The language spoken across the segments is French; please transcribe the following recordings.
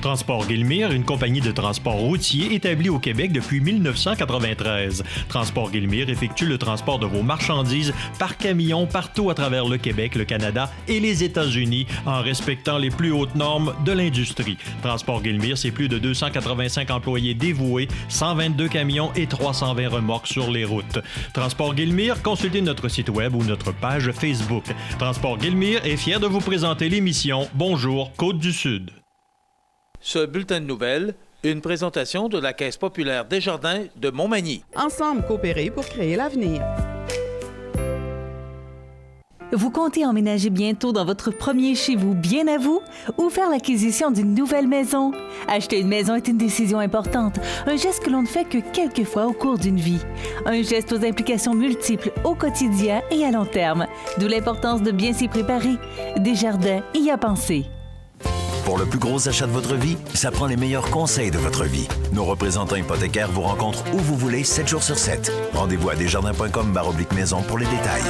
Transport Guillemire, une compagnie de transport routier établie au Québec depuis 1993. Transport Guillemire effectue le transport de vos marchandises par camion partout à travers le Québec, le Canada et les États-Unis en respectant les plus hautes normes de l'industrie. Transport Guillemire, c'est plus de 285 employés dévoués, 122 camions et 320 remorques sur les routes. Transport Guillemire, consultez notre site web ou notre page Facebook. Transport Guillemire est fier de vous présenter l'émission Bonjour Côte-du-Sud. Ce bulletin de nouvelles, une présentation de la Caisse populaire Desjardins de Montmagny. Ensemble coopérer pour créer l'avenir. Vous comptez emménager bientôt dans votre premier chez vous bien à vous ou faire l'acquisition d'une nouvelle maison? Acheter une maison est une décision importante, un geste que l'on ne fait que quelques fois au cours d'une vie. Un geste aux implications multiples au quotidien et à long terme, d'où l'importance de bien s'y préparer. Desjardins y a pensé. Pour le plus gros achat de votre vie, ça prend les meilleurs conseils de votre vie. Nos représentants hypothécaires vous rencontrent où vous voulez, 7 jours sur 7. Rendez-vous à desjardins.com/maison pour les détails.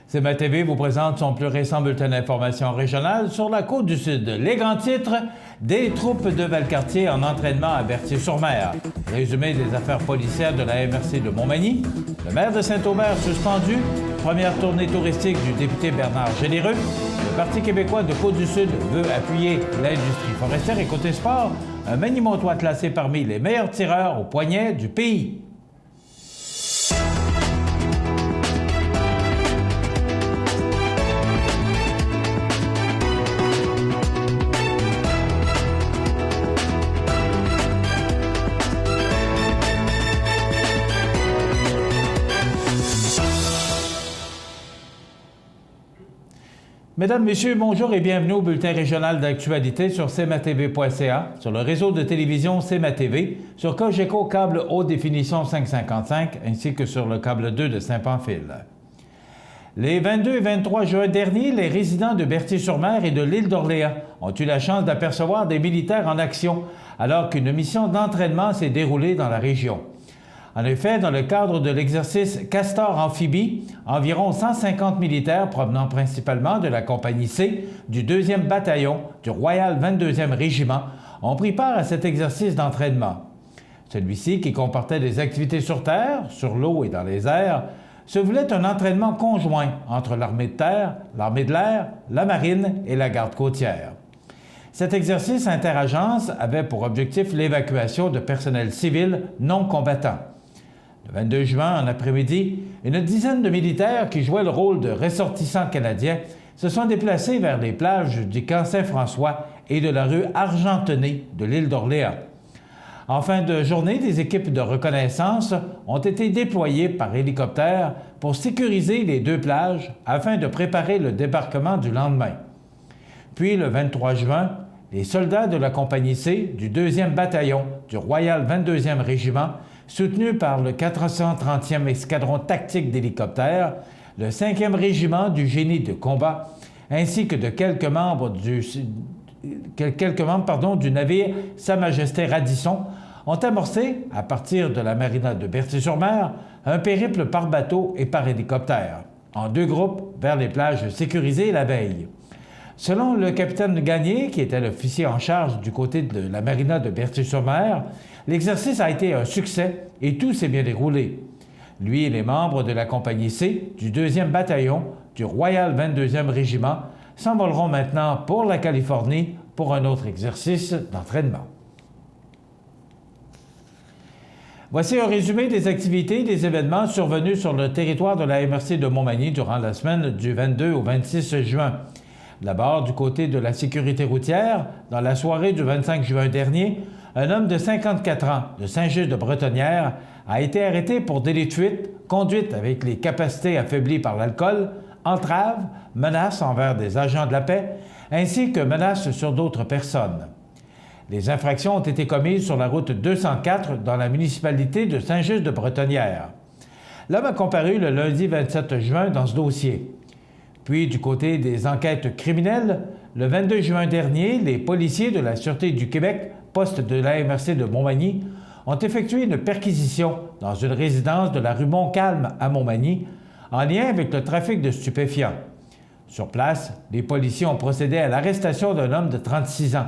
CMA-TV vous présente son plus récent bulletin d'information régionale sur la Côte-du-Sud. Les grands titres, des troupes de Valcartier en entraînement à Berthier-sur-Mer. Résumé des affaires policières de la MRC de Montmagny. Le maire de Saint-Aubert suspendu. Première tournée touristique du député Bernard Généreux. Le Parti québécois de Côte-du-Sud veut appuyer l'industrie forestière. Et côté sport, un Magny-Montois classé parmi les meilleurs tireurs au poignet du pays. Mesdames, Messieurs, bonjour et bienvenue au bulletin régional d'actualité sur cmatv.ca, sur le réseau de télévision CMA-TV, sur Cogeco câble haute définition 555, ainsi que sur le câble 2 de Saint-Pamphile. Les 22 et 23 juin dernier, les résidents de Berthier-sur-Mer et de l'île d'Orléans ont eu la chance d'apercevoir des militaires en action, alors qu'une mission d'entraînement s'est déroulée dans la région. En effet, dans le cadre de l'exercice Castor Amphibie, environ 150 militaires provenant principalement de la compagnie C du 2e bataillon du Royal 22e Régiment ont pris part à cet exercice d'entraînement. Celui-ci, qui comportait des activités sur terre, sur l'eau et dans les airs, se voulait un entraînement conjoint entre l'armée de terre, l'armée de l'air, la marine et la garde côtière. Cet exercice interagence avait pour objectif l'évacuation de personnel civil non combattant. Le 22 juin, en après-midi, une dizaine de militaires qui jouaient le rôle de ressortissants canadiens se sont déplacés vers les plages du camp Saint-François et de la rue Argentonnée de l'île d'Orléans. En fin de journée, des équipes de reconnaissance ont été déployées par hélicoptère pour sécuriser les deux plages afin de préparer le débarquement du lendemain. Puis, le 23 juin, les soldats de la compagnie C du 2e bataillon du Royal 22e Régiment, soutenus par le 430e escadron tactique d'hélicoptères, le 5e régiment du génie de combat, ainsi que de quelques membres du navire Sa Majesté Radisson, ont amorcé, à partir de la marina de Berthier-sur-Mer, un périple par bateau et par hélicoptère, en deux groupes vers les plages sécurisées la veille. Selon le capitaine Gagné, qui était l'officier en charge du côté de la marina de Berthier-sur-Mer, l'exercice a été un succès et tout s'est bien déroulé. Lui et les membres de la compagnie C du 2e bataillon du Royal 22e Régiment s'envoleront maintenant pour la Californie pour un autre exercice d'entraînement. Voici un résumé des activités et des événements survenus sur le territoire de la MRC de Montmagny durant la semaine du 22 au 26 juin. D'abord, du côté de la sécurité routière, dans la soirée du 25 juin dernier, un homme de 54 ans de Saint-Just-de-Bretonnière a été arrêté pour délit de fuite, conduite avec les capacités affaiblies par l'alcool, entrave, menace envers des agents de la paix, ainsi que menace sur d'autres personnes. Les infractions ont été commises sur la route 204 dans la municipalité de Saint-Just-de-Bretonnière. L'homme a comparu le lundi 27 juin dans ce dossier. Puis, du côté des enquêtes criminelles, le 22 juin dernier, les policiers de la Sûreté du Québec, poste de la MRC de Montmagny, ont effectué une perquisition dans une résidence de la rue Montcalm à Montmagny, en lien avec le trafic de stupéfiants. Sur place, les policiers ont procédé à l'arrestation d'un homme de 36 ans.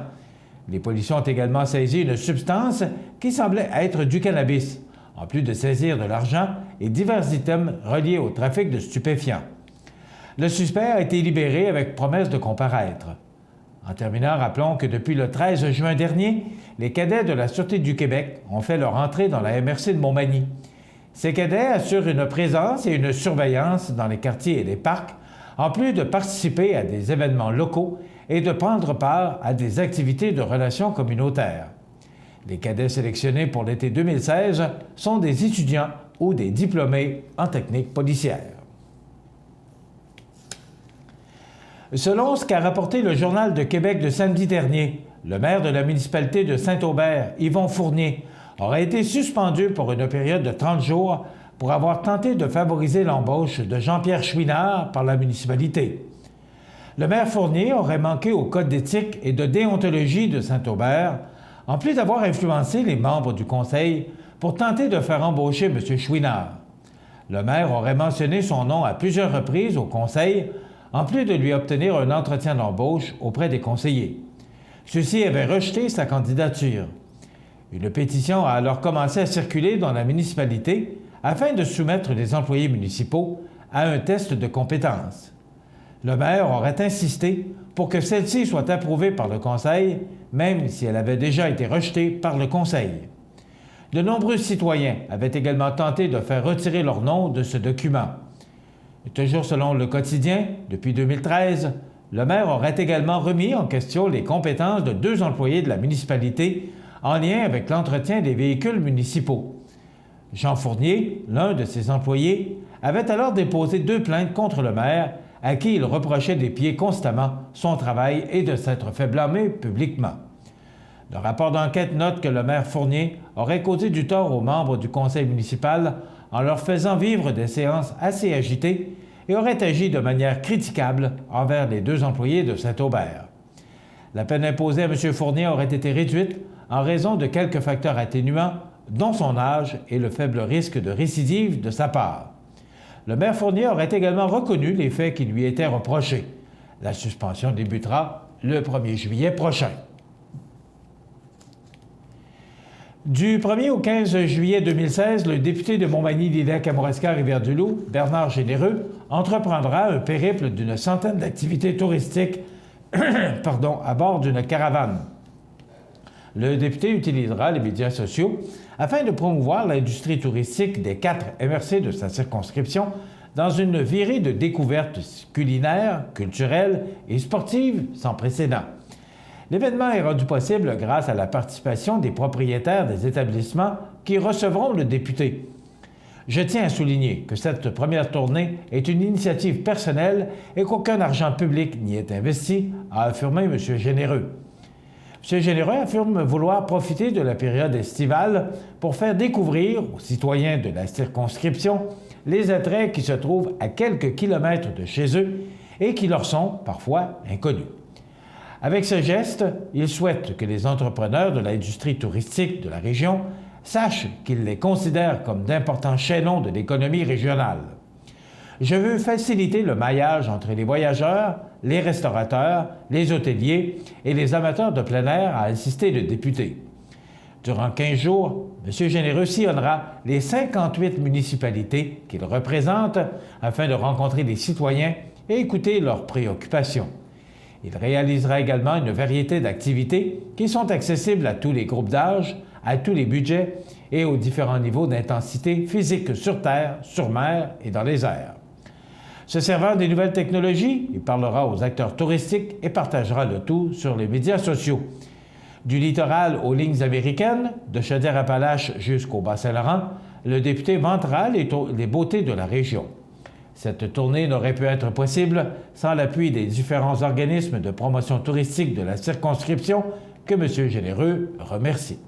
Les policiers ont également saisi une substance qui semblait être du cannabis, en plus de saisir de l'argent et divers items reliés au trafic de stupéfiants. Le suspect a été libéré avec promesse de comparaître. En terminant, rappelons que depuis le 13 juin dernier, les cadets de la Sûreté du Québec ont fait leur entrée dans la MRC de Montmagny. Ces cadets assurent une présence et une surveillance dans les quartiers et les parcs, en plus de participer à des événements locaux et de prendre part à des activités de relations communautaires. Les cadets sélectionnés pour l'été 2016 sont des étudiants ou des diplômés en technique policière. Selon ce qu'a rapporté le Journal de Québec de samedi dernier, le maire de la municipalité de Saint-Aubert, Yvon Fournier, aurait été suspendu pour une période de 30 jours pour avoir tenté de favoriser l'embauche de Jean-Pierre Chouinard par la municipalité. Le maire Fournier aurait manqué au code d'éthique et de déontologie de Saint-Aubert, en plus d'avoir influencé les membres du conseil pour tenter de faire embaucher M. Chouinard. Le maire aurait mentionné son nom à plusieurs reprises au conseil, en plus de lui obtenir un entretien d'embauche auprès des conseillers. Ceux-ci avaient rejeté sa candidature. Une pétition a alors commencé à circuler dans la municipalité afin de soumettre les employés municipaux à un test de compétences. Le maire aurait insisté pour que celle-ci soit approuvée par le conseil, même si elle avait déjà été rejetée par le conseil. De nombreux citoyens avaient également tenté de faire retirer leur nom de ce document. Et toujours selon Le Quotidien, depuis 2013, le maire aurait également remis en question les compétences de 2 employés de la municipalité en lien avec l'entretien des véhicules municipaux. Jean Fournier, l'un de ses employés, avait alors déposé 2 plaintes contre le maire, à qui il reprochait d'épier constamment son travail et de s'être fait blâmer publiquement. Le rapport d'enquête note que le maire Fournier aurait causé du tort aux membres du conseil municipal en leur faisant vivre des séances assez agitées et aurait agi de manière critiquable envers les 2 employés de Saint-Aubert. La peine imposée à M. Fournier aurait été réduite en raison de quelques facteurs atténuants, dont son âge et le faible risque de récidive de sa part. Le maire Fournier aurait également reconnu les faits qui lui étaient reprochés. La suspension débutera le 1er juillet prochain. Du 1er au 15 juillet 2016, le député de Montmagny-Lillet-Kamouraska-Rivière-du-Loup, Bernard Généreux, entreprendra un périple d'une centaine d'activités touristiques à bord d'une caravane. Le député utilisera les médias sociaux afin de promouvoir l'industrie touristique des 4 MRC de sa circonscription dans une virée de découvertes culinaires, culturelles et sportives sans précédent. L'événement est rendu possible grâce à la participation des propriétaires des établissements qui recevront le député. Je tiens à souligner que cette première tournée est une initiative personnelle et qu'aucun argent public n'y est investi, a affirmé M. Généreux. M. Généreux affirme vouloir profiter de la période estivale pour faire découvrir aux citoyens de la circonscription les attraits qui se trouvent à quelques kilomètres de chez eux et qui leur sont parfois inconnus. Avec ce geste, il souhaite que les entrepreneurs de l'industrie touristique de la région sachent qu'ils les considèrent comme d'importants chaînons de l'économie régionale. Je veux faciliter le maillage entre les voyageurs, les restaurateurs, les hôteliers et les amateurs de plein air, a insisté le député. Durant 15 jours, M. Généreux sillonnera les 58 municipalités qu'il représente afin de rencontrer les citoyens et écouter leurs préoccupations. Il réalisera également une variété d'activités qui sont accessibles à tous les groupes d'âge, à tous les budgets et aux différents niveaux d'intensité physique sur terre, sur mer et dans les airs. Se servant des nouvelles technologies, il parlera aux acteurs touristiques et partagera le tout sur les médias sociaux. Du littoral aux lignes américaines, de Chaudière-Appalaches jusqu'au Bas-Saint-Laurent, le député vantera les beautés de la région. Cette tournée n'aurait pu être possible sans l'appui des différents organismes de promotion touristique de la circonscription que M. Généreux remercie.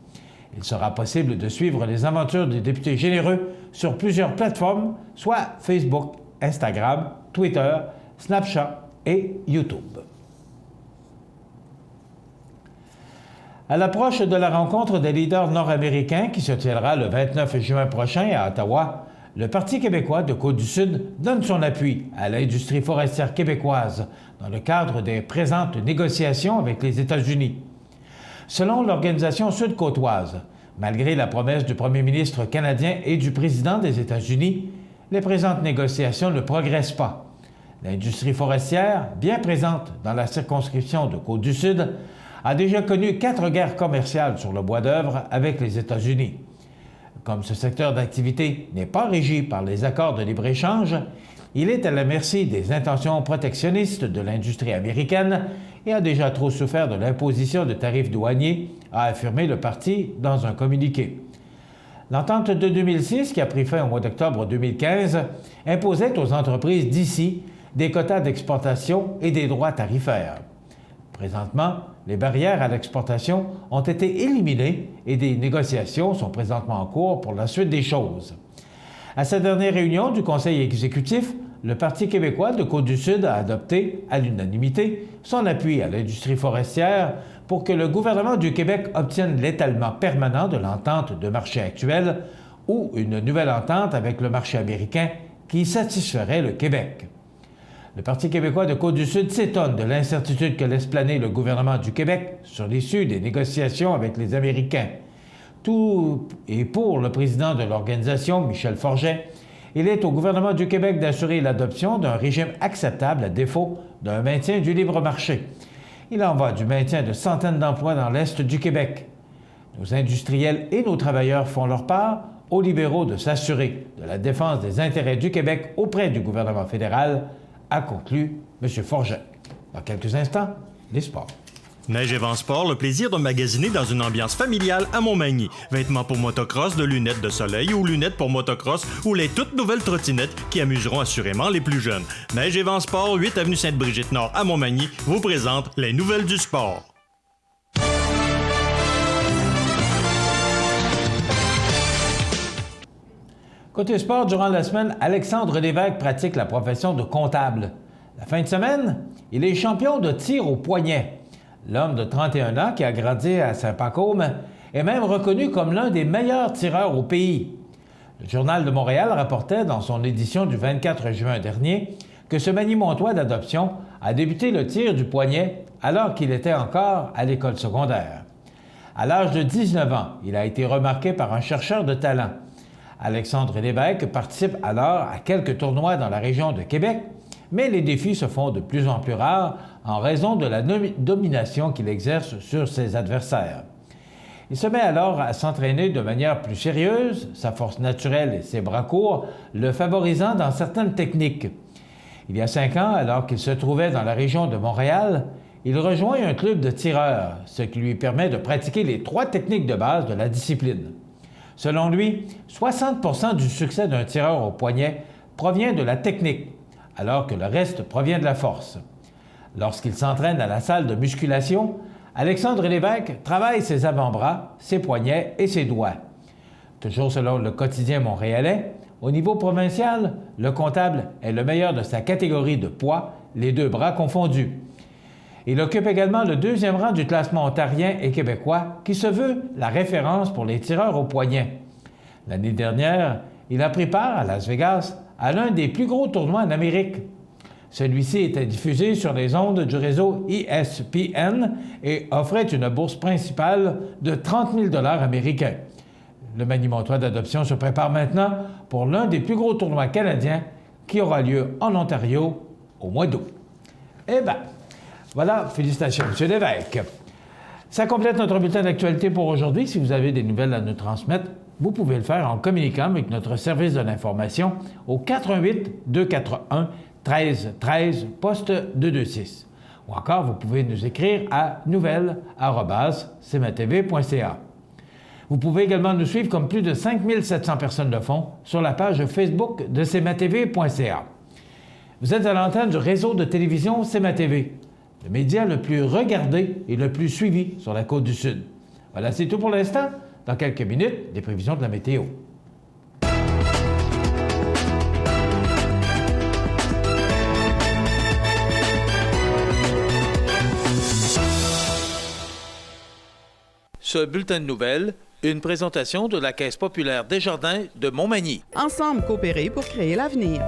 Il sera possible de suivre les aventures du député Généreux sur plusieurs plateformes, soit Facebook, Instagram, Twitter, Snapchat et YouTube. À l'approche de la rencontre des leaders nord-américains qui se tiendra le 29 juin prochain à Ottawa, le Parti québécois de Côte-du-Sud donne son appui à l'industrie forestière québécoise dans le cadre des présentes négociations avec les États-Unis. Selon l'organisation sud-côtoise, malgré la promesse du premier ministre canadien et du président des États-Unis, les présentes négociations ne progressent pas. L'industrie forestière, bien présente dans la circonscription de Côte-du-Sud, a déjà connu 4 guerres commerciales sur le bois d'œuvre avec les États-Unis. Comme ce secteur d'activité n'est pas régi par les accords de libre-échange, il est à la merci des intentions protectionnistes de l'industrie américaine et a déjà trop souffert de l'imposition de tarifs douaniers, a affirmé le parti dans un communiqué. L'entente de 2006, qui a pris fin au mois d'octobre 2015, imposait aux entreprises d'ici des quotas d'exportation et des droits tarifaires. Présentement, les barrières à l'exportation ont été éliminées et des négociations sont présentement en cours pour la suite des choses. À sa dernière réunion du Conseil exécutif, le Parti québécois de Côte-du-Sud a adopté, à l'unanimité, son appui à l'industrie forestière pour que le gouvernement du Québec obtienne l'étalement permanent de l'entente de marché actuelle ou une nouvelle entente avec le marché américain qui satisferait le Québec. Le Parti québécois de Côte-du-Sud s'étonne de l'incertitude que laisse planer le gouvernement du Québec sur l'issue des négociations avec les Américains. Tout et pour le président de l'organisation, Michel Forget, il est au gouvernement du Québec d'assurer l'adoption d'un régime acceptable à défaut d'un maintien du libre marché. Il en va du maintien de centaines d'emplois dans l'Est du Québec. Nos industriels et nos travailleurs font leur part, aux libéraux de s'assurer de la défense des intérêts du Québec auprès du gouvernement fédéral, a conclu M. Forget. Dans quelques instants, les sports. Neige Event Sport, le plaisir de magasiner dans une ambiance familiale à Montmagny. Vêtements pour motocross, de lunettes de soleil ou lunettes pour motocross ou les toutes nouvelles trottinettes qui amuseront assurément les plus jeunes. Neige Event Sport, 8 avenue Sainte-Brigitte-Nord à Montmagny, vous présente les nouvelles du sport. Côté sport, durant la semaine, Alexandre Lévesque pratique la profession de comptable. La fin de semaine, il est champion de tir au poignet. L'homme de 31 ans qui a grandi à Saint-Pacôme est même reconnu comme l'un des meilleurs tireurs au pays. Le Journal de Montréal rapportait dans son édition du 24 juin dernier que ce Magny-Montois d'adoption a débuté le tir du poignet alors qu'il était encore à l'école secondaire. À l'âge de 19 ans, il a été remarqué par un chercheur de talent. Alexandre Lévesque participe alors à quelques tournois dans la région de Québec, mais les défis se font de plus en plus rares en raison de la domination qu'il exerce sur ses adversaires. Il se met alors à s'entraîner de manière plus sérieuse, sa force naturelle et ses bras courts le favorisant dans certaines techniques. Il y a 5 ans, alors qu'il se trouvait dans la région de Montréal, il rejoint un club de tireurs, ce qui lui permet de pratiquer les 3 techniques de base de la discipline. Selon lui, 60% du succès d'un tireur au poignet provient de la technique, alors que le reste provient de la force. Lorsqu'il s'entraîne à la salle de musculation, Alexandre Lévesque travaille ses avant-bras, ses poignets et ses doigts. Toujours selon le quotidien montréalais, au niveau provincial, le comptable est le meilleur de sa catégorie de poids, les 2 bras confondus. Il occupe également le 2e rang du classement ontarien et québécois, qui se veut la référence pour les tireurs au poignet. L'année dernière, il a pris part à Las Vegas à l'un des plus gros tournois en Amérique. Celui-ci était diffusé sur les ondes du réseau ESPN et offrait une bourse principale de 30 000 $ américains. Le Magny-Montois d'adoption se prépare maintenant pour l'un des plus gros tournois canadiens qui aura lieu en Ontario au mois d'août. Eh bien, voilà, félicitations, M. Lévesque. Ça complète notre bulletin d'actualité pour aujourd'hui. Si vous avez des nouvelles à nous transmettre, vous pouvez le faire en communiquant avec notre service de l'information au 418-241-1313, poste 226. Ou encore, vous pouvez nous écrire à nouvelles@cmatv.ca. Vous pouvez également nous suivre comme plus de 5700 personnes le font sur la page Facebook de cmatv.ca. Vous êtes à l'antenne du réseau de télévision CMA-TV, le média le plus regardé et le plus suivi sur la Côte-du-Sud. Voilà, c'est tout pour l'instant. Dans quelques minutes, des prévisions de la météo. Ce bulletin de nouvelles, une présentation de la Caisse populaire Desjardins de Montmagny. Ensemble coopérer pour créer l'avenir.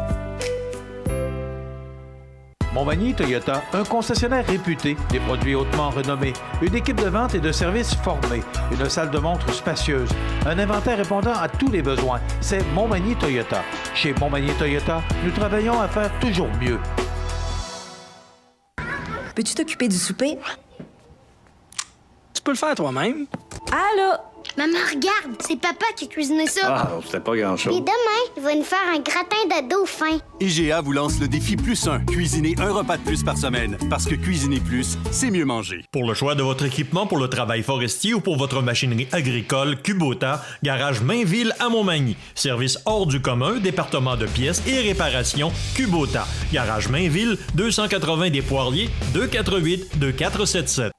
Montmagny Toyota, un concessionnaire réputé, des produits hautement renommés, une équipe de vente et de services formée, une salle de montre spacieuse, un inventaire répondant à tous les besoins. C'est Montmagny Toyota. Chez Montmagny Toyota, nous travaillons à faire toujours mieux. Peux-tu t'occuper du souper? Tu peux le faire toi-même. Allô? Maman, regarde, c'est papa qui a cuisiné ça. Ah, c'était pas grand-chose. Et demain, il va nous faire un gratin de dauphin. IGA vous lance le défi +1. Cuisinez un repas de plus par semaine. Parce que cuisiner plus, c'est mieux manger. Pour le choix de votre équipement pour le travail forestier ou pour votre machinerie agricole, Kubota, garage Mainville à Montmagny. Service hors du commun, département de pièces et réparation, Kubota. Garage Mainville, 280 des Poiriers, 248-2477.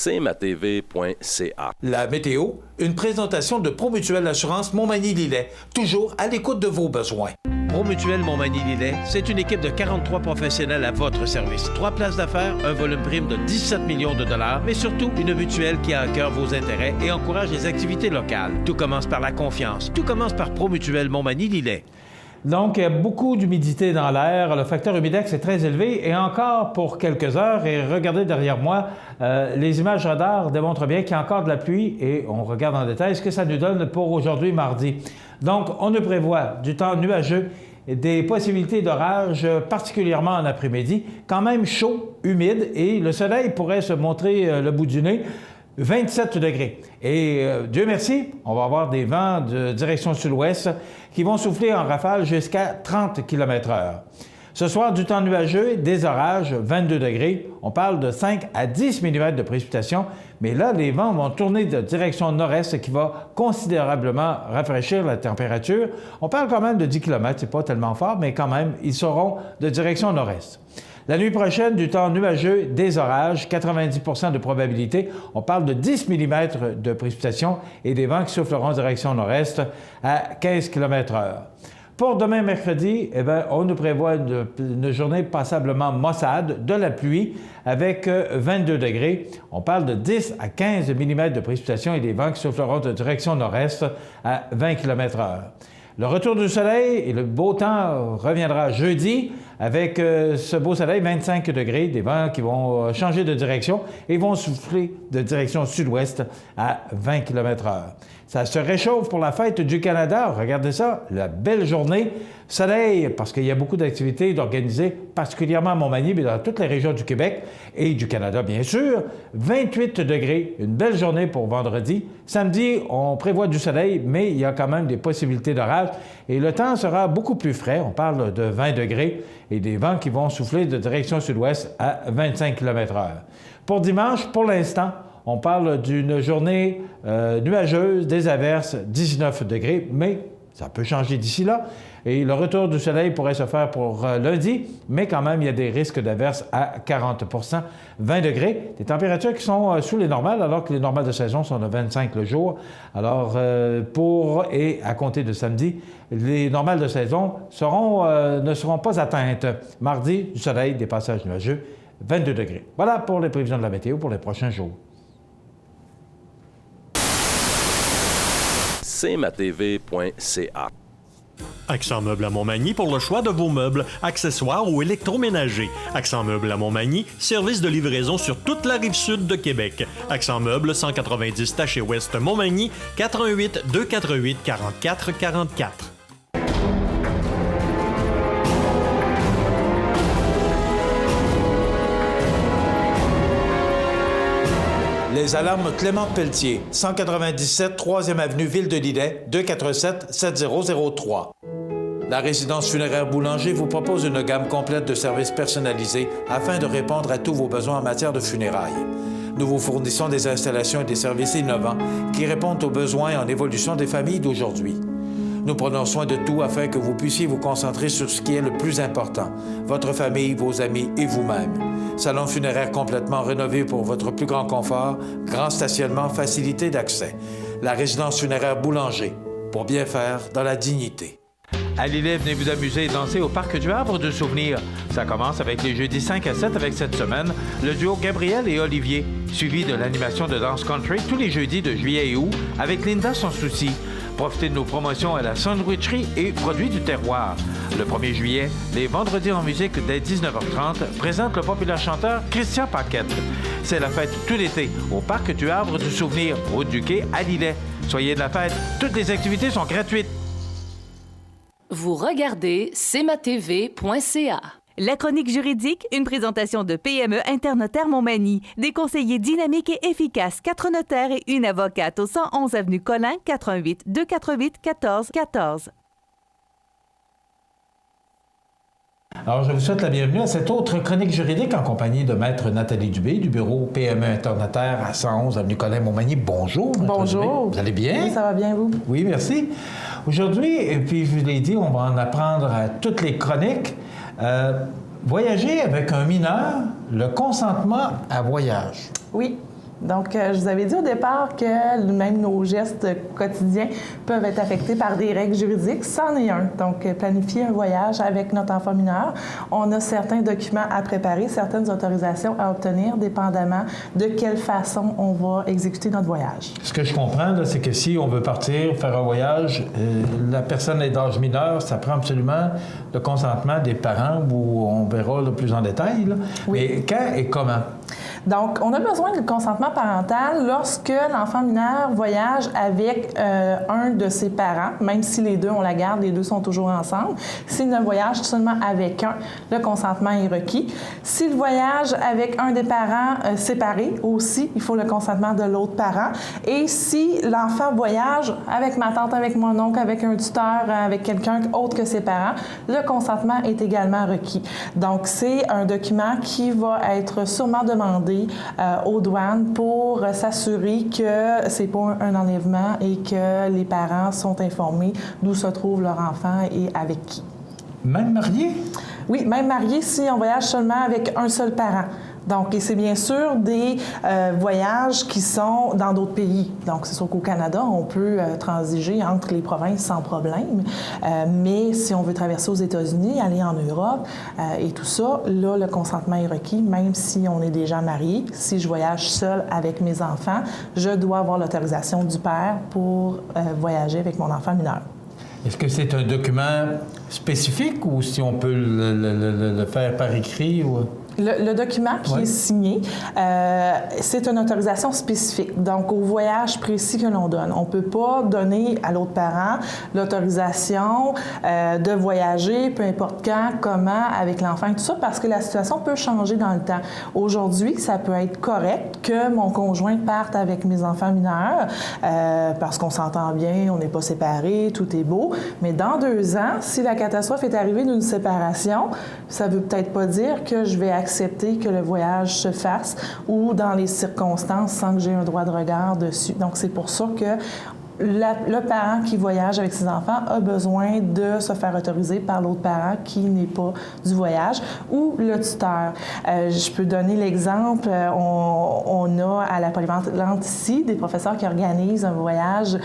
cmatv.ca. La météo, une présentation de Promutuelle Assurance Montmagny-Lillet, toujours à l'écoute de vos besoins. Promutuelle Montmagny-Lillet, c'est une équipe de 43 professionnels à votre service. 3 places d'affaires, un volume prime de 17 millions de dollars, mais surtout une mutuelle qui a à cœur vos intérêts et encourage les activités locales. Tout commence par la confiance. Tout commence par Promutuelle Montmagny-Lillet. Donc, il y a beaucoup d'humidité dans l'air. Le facteur humidex est très élevé et encore pour quelques heures. Et regardez derrière moi, les images radar démontrent bien qu'il y a encore de la pluie et on regarde en détail ce que ça nous donne pour aujourd'hui, mardi. Donc, on nous prévoit du temps nuageux, des possibilités d'orage, particulièrement en après-midi, quand même chaud, humide et le soleil pourrait se montrer le bout du nez. 27 degrés. Et Dieu merci, on va avoir des vents de direction sud-ouest qui vont souffler en rafale jusqu'à 30 km/h. Ce soir, du temps nuageux, des orages, 22 degrés. On parle de 5 à 10 mm de précipitations, mais là, les vents vont tourner de direction nord-est, ce qui va considérablement rafraîchir la température. On parle quand même de 10 km, c'est pas tellement fort, mais quand même, ils seront de direction nord-est. La nuit prochaine, du temps nuageux, des orages, 90 % de probabilité. On parle de 10 mm de précipitations et des vents qui souffleront en direction nord-est à 15 km/h. Pour demain, mercredi, on nous prévoit une journée passablement maussade, de la pluie avec 22 degrés. On parle de 10 à 15 mm de précipitations et des vents qui souffleront de direction nord-est à 20 km/h. Le retour du soleil et le beau temps reviendra jeudi avec ce beau soleil, 25 degrés, des vents qui vont changer de direction et vont souffler de direction sud-ouest à 20 km/h. Ça se réchauffe pour la fête du Canada. Regardez ça, la belle journée. Soleil, parce qu'il y a beaucoup d'activités d'organiser, particulièrement à Montmagny, mais dans toutes les régions du Québec et du Canada, bien sûr. 28 degrés, une belle journée pour vendredi. Samedi, on prévoit du soleil, mais il y a quand même des possibilités d'orage. Et le temps sera beaucoup plus frais. On parle de 20 degrés et des vents qui vont souffler de direction sud-ouest à 25 km/h. Pour dimanche, pour l'instant, on parle d'une journée nuageuse, des averses, 19 degrés, mais ça peut changer d'ici là. Et le retour du soleil pourrait se faire pour lundi, mais quand même, il y a des risques d'averses à 40 %, 20 degrés. Des températures qui sont sous les normales, alors que les normales de saison sont de 25 le jour. Alors, pour et à compter de samedi, les normales de saison ne seront pas atteintes. Mardi, du soleil, des passages nuageux, 22 degrés. Voilà pour les prévisions de la météo pour les prochains jours. cmatv.ca. Accent Meubles à Montmagny pour le choix de vos meubles, accessoires ou électroménagers. Accent Meubles à Montmagny, service de livraison sur toute la rive sud de Québec. Accent Meubles, 190 Taché Ouest Montmagny, 418 248 44 44. Les alarmes Clément Pelletier, 197 3e avenue Ville-de-Lillet, 247-7003. La résidence funéraire Boulanger vous propose une gamme complète de services personnalisés afin de répondre à tous vos besoins en matière de funérailles. Nous vous fournissons des installations et des services innovants qui répondent aux besoins en évolution des familles d'aujourd'hui. Nous prenons soin de tout afin que vous puissiez vous concentrer sur ce qui est le plus important, votre famille, vos amis et vous-même. Salon funéraire complètement rénové pour votre plus grand confort, grand stationnement, facilité d'accès. La résidence funéraire Boulanger, pour bien faire dans la dignité. À Lillet, venez vous amuser et danser au Parc du Havre de Souvenirs. Ça commence avec les jeudis 5 à 7 avec cette semaine, le duo Gabriel et Olivier, suivi de l'animation de danse country tous les jeudis de juillet et août avec Linda Sans Souci. Profitez de nos promotions à la sandwicherie et produits du terroir. Le 1er juillet, les vendredis en musique dès 19h30 présentent le populaire chanteur Christian Paquette. C'est la fête tout l'été au Parc du Havre du Souvenir, route du Quai à Lillet. Soyez de la fête, toutes les activités sont gratuites. Vous regardez cmatv.ca. La chronique juridique, une présentation de PME Internotaire Montmagny. Des conseillers dynamiques et efficaces, 4 notaires et une avocate au 111 avenue Collin, 418 248 14 14. Alors, je vous souhaite la bienvenue à cette autre chronique juridique en compagnie de Maître Nathalie Dubé du bureau PME Internotaire à 111 avenue Collin Montmagny. Bonjour. Bonjour. Dubé. Vous allez bien? Oui, ça va bien, vous? Oui, merci. Aujourd'hui, et puis je vous l'ai dit, on va en apprendre à toutes les chroniques. Voyager avec un mineur, le consentement à voyage. Oui. Donc, je vous avais dit au départ que même nos gestes quotidiens peuvent être affectés par des règles juridiques. C'en est un. Donc, planifier un voyage avec notre enfant mineur. On a certains documents à préparer, certaines autorisations à obtenir, dépendamment de quelle façon on va exécuter notre voyage. Ce que je comprends, là, c'est que si on veut partir, faire un voyage, la personne est d'âge mineur, ça prend absolument le consentement des parents, où on verra là, plus en détail. Là. Oui. Mais quand et comment? Donc, on a besoin du consentement parental lorsque l'enfant mineur voyage avec un de ses parents, même si les deux ont la garde, les deux sont toujours ensemble. S'il ne voyage seulement avec un, le consentement est requis. S'il voyage avec un des parents séparés aussi, il faut le consentement de l'autre parent. Et si l'enfant voyage avec ma tante, avec mon oncle, avec un tuteur, avec quelqu'un autre que ses parents, le consentement est également requis. Donc, c'est un document qui va être sûrement demandé aux douanes pour s'assurer que c'est pas un enlèvement et que les parents sont informés d'où se trouve leur enfant et avec qui. Même marié? Oui, même marié si on voyage seulement avec un seul parent. Donc, et c'est bien sûr des voyages qui sont dans d'autres pays. Donc, c'est sûr qu'au Canada, on peut transiger entre les provinces sans problème. Mais si on veut traverser aux États-Unis, aller en Europe et tout ça, là, le consentement est requis, même si on est déjà marié. Si je voyage seul avec mes enfants, je dois avoir l'autorisation du père pour voyager avec mon enfant mineur. Est-ce que c'est un document spécifique ou si on peut le faire par écrit? Ou... Le document qui est signé, c'est une autorisation spécifique. Donc, au voyage précis que l'on donne. On ne peut pas donner à l'autre parent l'autorisation de voyager, peu importe quand, comment, avec l'enfant et tout ça, parce que la situation peut changer dans le temps. Aujourd'hui, ça peut être correct que mon conjoint parte avec mes enfants mineurs, parce qu'on s'entend bien, on n'est pas séparés, tout est beau. Mais dans 2 ans, si la catastrophe est arrivée d'une séparation, ça ne veut peut-être pas dire que je vais accepter que le voyage se fasse ou dans les circonstances sans que j'ai un droit de regard dessus. Donc, c'est pour ça que le parent qui voyage avec ses enfants a besoin de se faire autoriser par l'autre parent qui n'est pas du voyage ou le tuteur. Je peux donner l'exemple, on a à la Polyvalente ici des professeurs qui organisent un voyage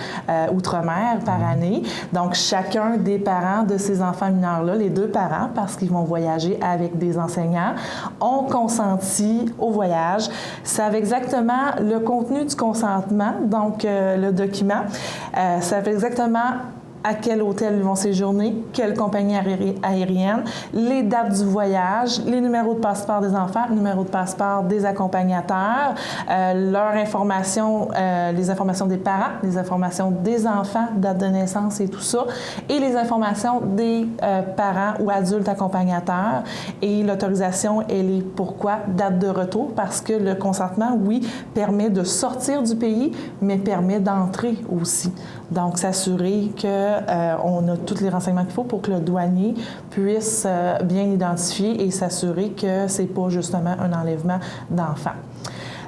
outre-mer par année. Donc, chacun des parents de ces enfants mineurs-là, les 2 parents, parce qu'ils vont voyager avec des enseignants, ont consenti au voyage, savent exactement le contenu du consentement, donc le document. Ça fait exactement à quel hôtel ils vont séjourner, quelle compagnie aérienne, les dates du voyage, les numéros de passeport des enfants, numéros de passeport des accompagnateurs, leurs informations, les informations des parents, les informations des enfants, date de naissance et tout ça, et les informations des parents ou adultes accompagnateurs. Et l'autorisation, elle est pourquoi? Date de retour, parce que le consentement, oui, permet de sortir du pays, mais permet d'entrer aussi. Donc, s'assurer qu'on a tous les renseignements qu'il faut pour que le douanier puisse bien identifier et s'assurer que ce n'est pas justement un enlèvement d'enfant.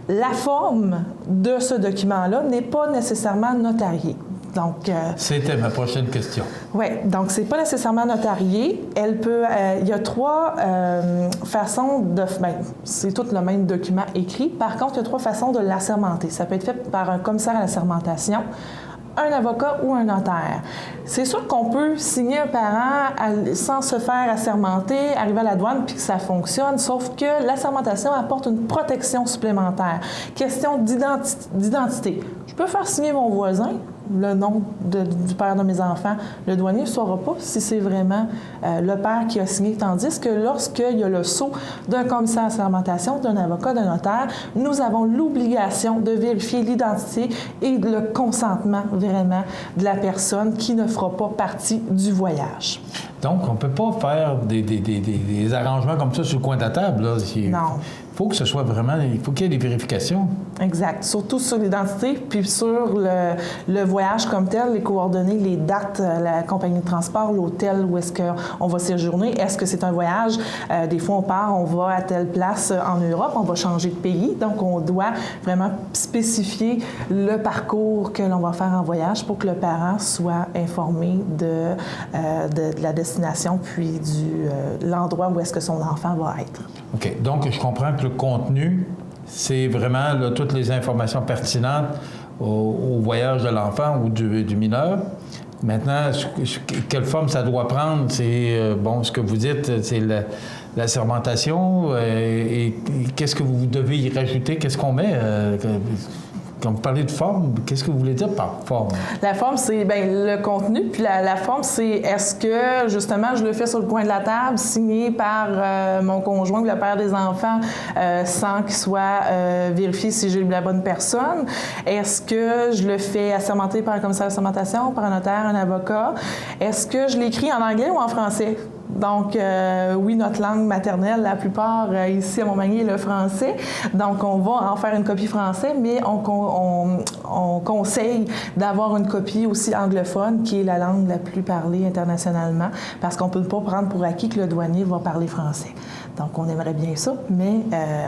La forme de ce document-là n'est pas nécessairement notariée. Donc, c'était ma prochaine question. Oui, donc c'est pas nécessairement notarié. Elle peut, il y a 3 façons de, c'est tout le même document écrit. Par contre, il y a 3 façons de l'assermenter. Ça peut être fait par un commissaire à l'assermentation, un avocat ou un notaire. C'est sûr qu'on peut signer un parent sans se faire assermenter, arriver à la douane puis que ça fonctionne, sauf que l'assermentation apporte une protection supplémentaire. Question d'identité. Je peux faire signer mon voisin, le nom du père de mes enfants, le douanier ne saura pas si c'est vraiment le père qui a signé. Tandis que lorsqu'il y a le sceau d'un commissaire à sermentation, d'un avocat, d'un notaire, nous avons l'obligation de vérifier l'identité et le consentement vraiment de la personne qui ne fera pas partie du voyage. Donc, on ne peut pas faire des arrangements comme ça sur le coin de la table. Là. Non. Il faut que ce soit vraiment... Il faut qu'il y ait des vérifications. Exact. Surtout sur l'identité, puis sur le voyage comme tel, les coordonnées, les dates, la compagnie de transport, l'hôtel où est-ce qu'on va séjourner. Est-ce que c'est un voyage? Des fois, on part, on va à telle place en Europe, on va changer de pays. Donc, on doit vraiment spécifier le parcours que l'on va faire en voyage pour que le parent soit informé de la destination puis l'endroit où est-ce que son enfant va être. OK. Donc, je comprends que le contenu, c'est vraiment là, toutes les informations pertinentes au voyage de l'enfant ou du mineur. Maintenant, quelle forme ça doit prendre? C'est, ce que vous dites, c'est la sermentation. Et qu'est-ce que vous devez y rajouter? Qu'est-ce qu'on met? Quand vous parlez de forme, qu'est-ce que vous voulez dire par forme? La forme, c'est le contenu. Puis la forme, c'est est-ce que, justement, je le fais sur le coin de la table, signé par mon conjoint ou le père des enfants, sans qu'il soit vérifié si j'ai la bonne personne? Est-ce que je le fais assermenter par un commissaire de sermentation, par un notaire, un avocat? Est-ce que je l'écris en anglais ou en français? Donc, oui, notre langue maternelle, la plupart ici à Montmagny, est le français. Donc, on va en faire une copie française, mais on conseille d'avoir une copie aussi anglophone, qui est la langue la plus parlée internationalement, parce qu'on ne peut pas prendre pour acquis que le douanier va parler français. Donc, on aimerait bien ça, mais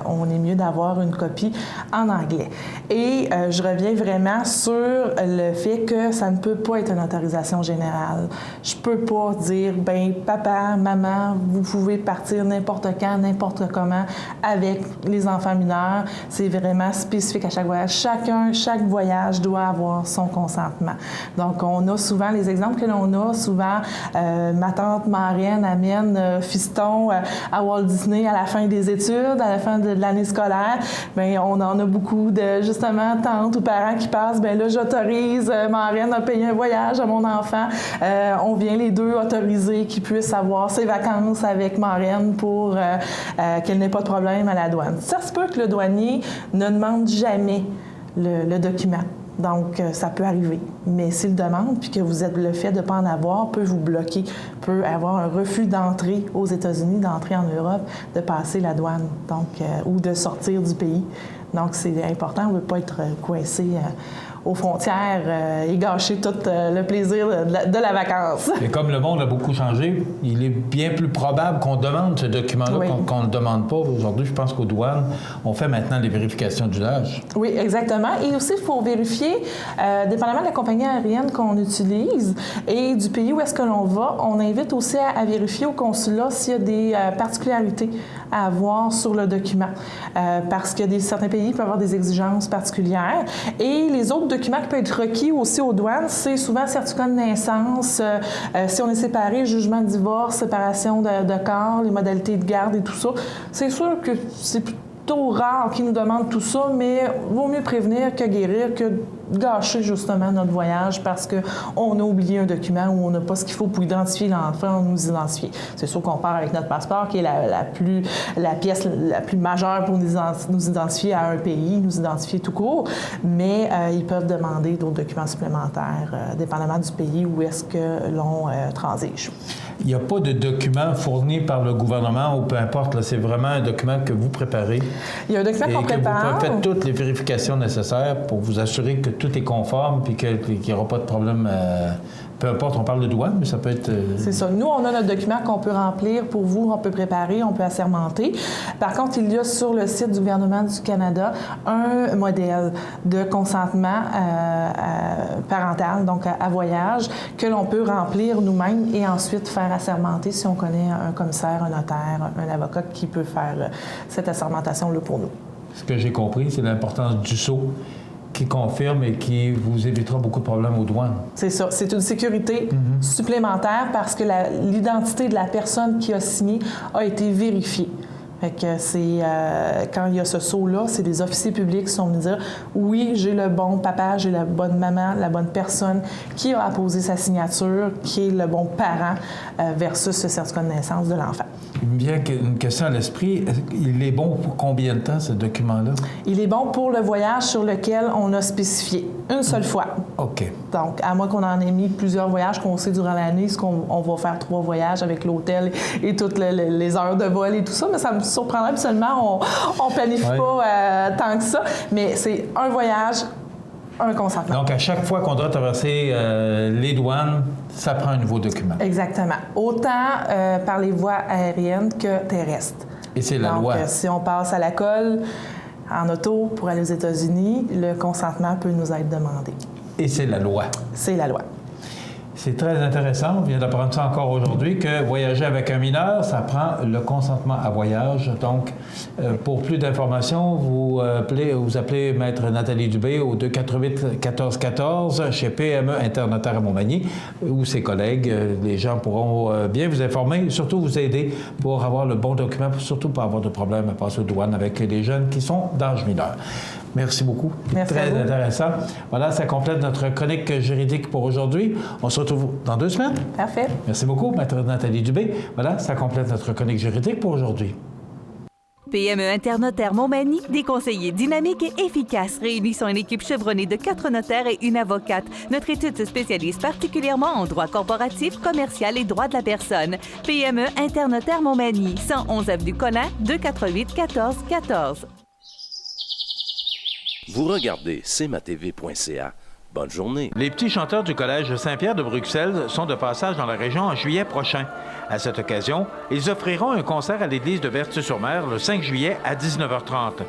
on est mieux d'avoir une copie en anglais. Et je reviens vraiment sur le fait que ça ne peut pas être une autorisation générale. Je ne peux pas dire, papa, maman, vous pouvez partir n'importe quand, n'importe comment avec les enfants mineurs. C'est vraiment spécifique à chaque voyage. Chaque voyage doit avoir son consentement. Donc, on a souvent, les exemples que l'on a, souvent, ma tante marraine amène fiston à Walt Disney à la fin des études, à la fin de l'année scolaire. On en a beaucoup de, justement, tantes ou parents qui passent, là, j'autorise marraine à payer un voyage à mon enfant. On vient les deux autoriser qu'ils puissent avoir ses vacances avec marraine pour qu'elle n'ait pas de problème à la douane. Ça se peut que le douanier ne demande jamais le document. Donc, ça peut arriver. Mais s'il demande, puis que vous êtes le fait de ne pas en avoir, peut vous bloquer, peut avoir un refus d'entrée aux États-Unis, d'entrer en Europe, de passer la douane, donc, ou de sortir du pays. Donc, c'est important, on ne veut pas être coincé aux frontières et gâcher tout le plaisir de la vacance. Et comme le monde a beaucoup changé, il est bien plus probable qu'on demande ce document-là qu'on ne le demande pas. Aujourd'hui, je pense qu'aux douanes, on fait maintenant les vérifications d'usage. Oui, exactement. Et aussi, il faut vérifier, dépendamment de la compagnie aérienne qu'on utilise et du pays où est-ce que l'on va, on invite aussi à vérifier au consulat s'il y a des particularités à avoir sur le document. Parce que certains pays peuvent avoir des exigences particulières. Et les autres documents qui peuvent être requis aussi aux douanes, c'est souvent certificat de naissance, si on est séparé, jugement de divorce, séparation de corps, les modalités de garde et tout ça. C'est sûr que c'est plutôt rare qu'ils nous demandent tout ça, mais vaut mieux prévenir que guérir, que gâcher justement notre voyage parce qu'on a oublié un document ou on n'a pas ce qu'il faut pour identifier l'enfant, nous identifier. C'est sûr qu'on part avec notre passeport qui est la pièce la plus majeure pour nous identifier à un pays, nous identifier tout court, mais ils peuvent demander d'autres documents supplémentaires, dépendamment du pays où est-ce que l'on transige. Il n'y a pas de document fourni par le gouvernement ou peu importe, là, c'est vraiment un document que vous préparez. Il y a un document qu'on prépare. Vous faites toutes les vérifications nécessaires pour vous assurer que tout est conforme puis qu'il n'y aura pas de problème. Peu importe, on parle de douane, mais ça peut être... C'est ça. Nous, on a notre document qu'on peut remplir pour vous, on peut préparer, on peut assermenter. Par contre, il y a sur le site du gouvernement du Canada un modèle de consentement parental, donc à voyage, que l'on peut remplir nous-mêmes et ensuite faire assermenter si on connaît un commissaire, un notaire, un avocat qui peut faire cette assermentation-là pour nous. Ce que j'ai compris, c'est l'importance du sceau qui confirme et qui vous évitera beaucoup de problèmes aux douanes. C'est ça. C'est une sécurité supplémentaire parce que l'identité de la personne qui a signé a été vérifiée. Fait que c'est quand il y a ce saut-là, c'est des officiers publics qui sont venus dire oui, j'ai le bon papa, j'ai la bonne maman, la bonne personne qui a apposé sa signature, qui est le bon parent versus le certificat de naissance de l'enfant. Bien qu'une question à l'esprit, il est bon pour combien de temps, ce document-là? Il est bon pour le voyage sur lequel on a spécifié une seule fois. OK. Donc, à moins qu'on en ait mis plusieurs voyages, qu'on sait durant l'année, on va faire 3 voyages avec l'hôtel et toutes les heures de vol et tout ça, mais ça me surprendrait, absolument, on ne planifie pas tant que ça, mais c'est un voyage, un consentement. Donc, à chaque fois qu'on doit traverser les douanes, ça prend un nouveau document. Exactement. Autant par les voies aériennes que terrestres. Et c'est la loi. Donc, si on passe à la colle en auto pour aller aux États-Unis, le consentement peut nous être demandé. Et c'est la loi. C'est la loi. C'est très intéressant. On vient d'apprendre ça encore aujourd'hui, que voyager avec un mineur, ça prend le consentement à voyage. Donc, pour plus d'informations, vous appelez Maître Nathalie Dubé au 248-1414 chez PME Internotaire à Montmagny, ou ses collègues. Les gens pourront bien vous informer, surtout vous aider pour avoir le bon document, surtout pas avoir de problème à passer aux douanes avec les jeunes qui sont d'âge mineur. Merci beaucoup. Merci très intéressant. Voilà, ça complète notre chronique juridique pour aujourd'hui. On se retrouve dans 2 semaines. Parfait. Merci beaucoup, Maître Nathalie Dubé. Voilà, ça complète notre chronique juridique pour aujourd'hui. PME Internotaire Montmagny, des conseillers dynamiques et efficaces réunissant une équipe chevronnée de 4 notaires et une avocate. Notre étude se spécialise particulièrement en droit corporatif, commercial et droit de la personne. PME Internotaire Montmagny, 111 avenue Collin, 248-1414. Vous regardez cmatv.ca. Bonne journée. Les petits chanteurs du Collège Saint-Pierre de Bruxelles sont de passage dans la région en juillet prochain. À cette occasion, ils offriront un concert à l'église de Vertus-sur-Mer le 5 juillet à 19h30.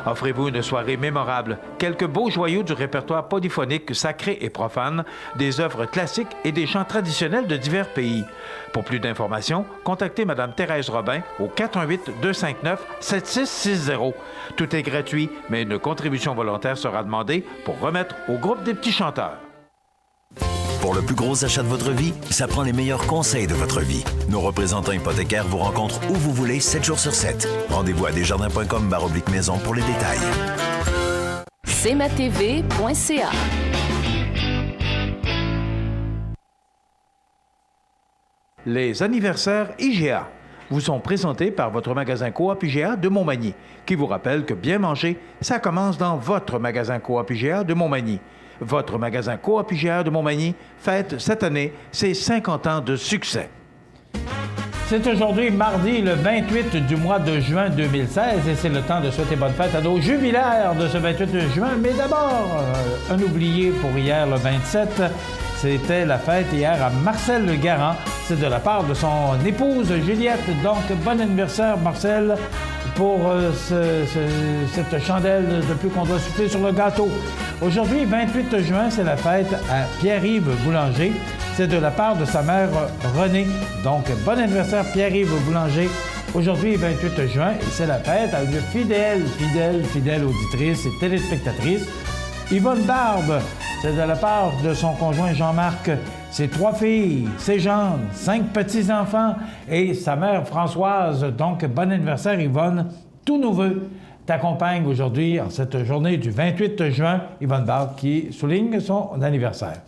Offrez-vous une soirée mémorable, quelques beaux joyaux du répertoire polyphonique sacré et profane, des œuvres classiques et des chants traditionnels de divers pays. Pour plus d'informations, contactez Mme Thérèse Robin au 418-259-7660. Tout est gratuit, mais une contribution volontaire sera demandée pour remettre au groupe des petits chanteurs. Pour le plus gros achat de votre vie, ça prend les meilleurs conseils de votre vie. Nos représentants hypothécaires vous rencontrent où vous voulez, 7 jours sur 7. Rendez-vous à desjardins.com/maison pour les détails. cmatv.ca. Les anniversaires IGA vous sont présentés par votre magasin Coop IGA de Montmagny, qui vous rappelle que bien manger, ça commence dans votre magasin Coop IGA de Montmagny. Votre magasin Coop IGA de Montmagny fête cette année ses 50 ans de succès. C'est aujourd'hui mardi le 28 du mois de juin 2016 et c'est le temps de souhaiter bonne fête à nos jubilaires de ce 28 juin. Mais d'abord, un oublié pour hier le 27, c'était la fête hier à Marcel Garand. C'est de la part de son épouse Juliette. Donc, bon anniversaire Marcel pour cette chandelle de plus qu'on doit souffler sur le gâteau. Aujourd'hui, 28 juin, c'est la fête à Pierre-Yves Boulanger. C'est de la part de sa mère Renée. Donc, bon anniversaire Pierre-Yves Boulanger. Aujourd'hui, 28 juin, et c'est la fête à une fidèle auditrice et téléspectatrice, Yvonne Barbe. C'est de la part de son conjoint Jean-Marc, ses 3 filles, ses gendres, 5 petits-enfants et sa mère Françoise. Donc, bon anniversaire Yvonne. Tous nos vœux t'accompagnent aujourd'hui en cette journée du 28 juin. Yvonne Barbe qui souligne son anniversaire.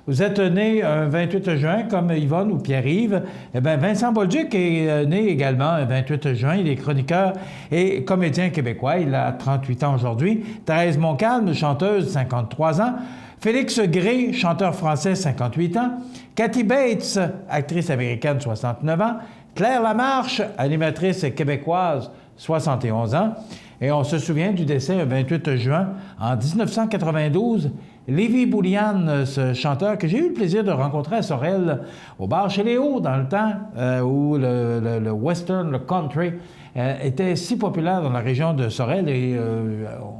Vous êtes né un 28 juin comme Yvonne ou Pierre-Yves. Eh bien, Vincent Bolduc est né également un 28 juin. Il est chroniqueur et comédien québécois. Il a 38 ans aujourd'hui. Thérèse Montcalm, chanteuse, 53 ans. Félix Gray, chanteur français, 58 ans. Kathy Bates, actrice américaine, 69 ans. Claire Lamarche, animatrice québécoise, 71 ans. Et on se souvient du décès le 28 juin en 1992. Lévi Boulian, ce chanteur que j'ai eu le plaisir de rencontrer à Sorel, au bar chez Léo, dans le temps où le western, le country, était si populaire dans la région de Sorel. Et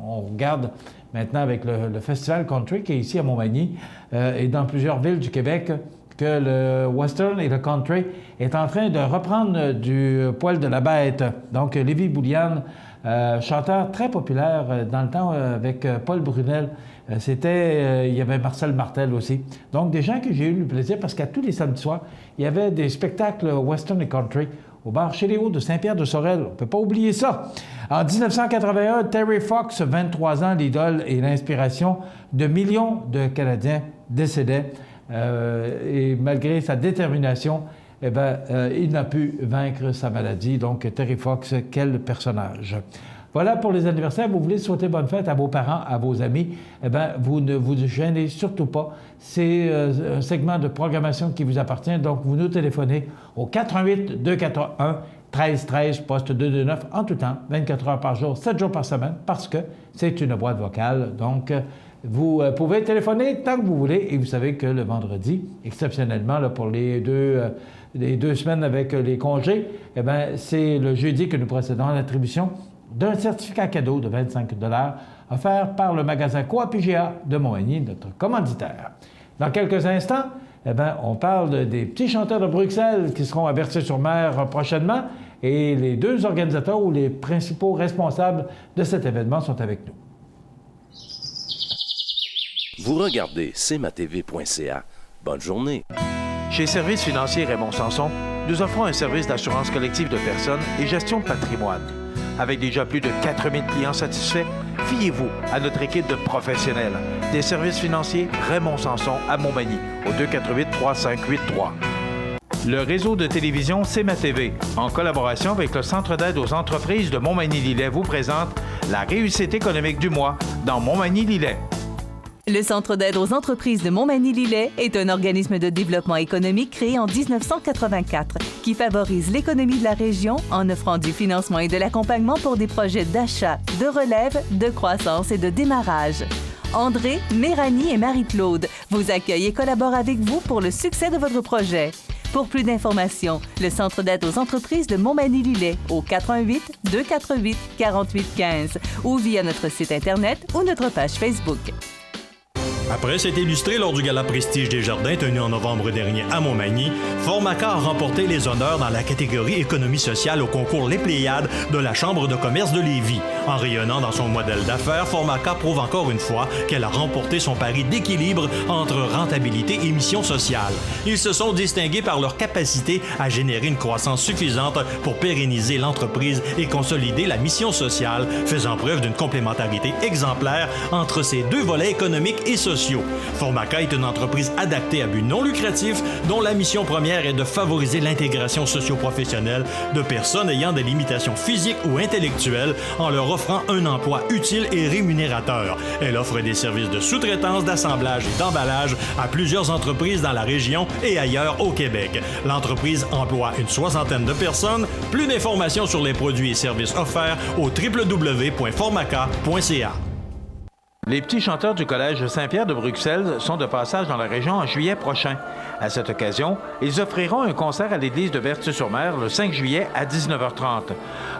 on regarde maintenant avec le Festival Country qui est ici à Montmagny et dans plusieurs villes du Québec, que le western et le country est en train de reprendre du poil de la bête. Donc, Lévi Boulian, chanteur très populaire dans le temps avec Paul Brunel. Il y avait Marcel Martel aussi. Donc, des gens que j'ai eu le plaisir, parce qu'à tous les samedis soirs, il y avait des spectacles western et country au bar Chez Léo de Saint-Pierre-de-Sorel. On ne peut pas oublier ça. En 1981, Terry Fox, 23 ans, l'idole et l'inspiration de millions de Canadiens décédaient. Et malgré sa détermination, il n'a pu vaincre sa maladie. Donc, Terry Fox, quel personnage. Voilà pour les anniversaires. Vous voulez souhaiter bonne fête à vos parents, à vos amis, vous ne vous gênez surtout pas. C'est un segment de programmation qui vous appartient. Donc, vous nous téléphonez au 418-241-1313, poste 229, en tout temps, 24 heures par jour, 7 jours par semaine, parce que c'est une boîte vocale. Donc, vous pouvez téléphoner tant que vous voulez. Et vous savez que le vendredi, exceptionnellement, là, pour les deux semaines avec les congés, c'est le jeudi que nous procédons à l'attribution d'un certificat cadeau de 25 $ offert par le magasin Coop IGA de Montmagny, notre commanditaire. Dans quelques instants, on parle des petits chanteurs de Bruxelles qui seront à Berthier-sur-Mer prochainement et les deux organisateurs ou les principaux responsables de cet événement sont avec nous. Vous regardez cmatv.ca. Bonne journée. Chez Services financiers Raymond Sanson, nous offrons un service d'assurance collective de personnes et gestion de patrimoine. Avec déjà plus de 4000 clients satisfaits, fiez-vous à notre équipe de professionnels. Des services financiers Raymond Sanson à Montmagny, au 248-3583. Le réseau de télévision CMA-TV, en collaboration avec le Centre d'aide aux entreprises de Montmagny-Lillet, vous présente la réussite économique du mois dans Montmagny-Lillet. Le Centre d'aide aux entreprises de Montmagny-Lillet est un organisme de développement économique créé en 1984 qui favorise l'économie de la région en offrant du financement et de l'accompagnement pour des projets d'achat, de relève, de croissance et de démarrage. André, Méranie et Marie-Claude vous accueillent et collaborent avec vous pour le succès de votre projet. Pour plus d'informations, le Centre d'aide aux entreprises de Montmagny-Lillet au 418-248-4815 ou via notre site Internet ou notre page Facebook. Après s'être illustré lors du Gala Prestige des Jardins tenu en novembre dernier à Montmagny, Formaca a remporté les honneurs dans la catégorie économie sociale au concours Les Pléiades de la Chambre de commerce de Lévis. En rayonnant dans son modèle d'affaires, Formaca prouve encore une fois qu'elle a remporté son pari d'équilibre entre rentabilité et mission sociale. Ils se sont distingués par leur capacité à générer une croissance suffisante pour pérenniser l'entreprise et consolider la mission sociale, faisant preuve d'une complémentarité exemplaire entre ces deux volets économiques et sociaux. Formaca est une entreprise adaptée à but non lucratif dont la mission première est de favoriser l'intégration socio-professionnelle de personnes ayant des limitations physiques ou intellectuelles en leur offrant un emploi utile et rémunérateur. Elle offre des services de sous-traitance, d'assemblage et d'emballage à plusieurs entreprises dans la région et ailleurs au Québec. L'entreprise emploie une soixantaine de personnes. Plus d'informations sur les produits et services offerts au www.formaca.ca. Les petits chanteurs du Collège Saint-Pierre de Bruxelles sont de passage dans la région en juillet prochain. À cette occasion, ils offriront un concert à l'église de Berthier-sur-Mer le 5 juillet à 19h30.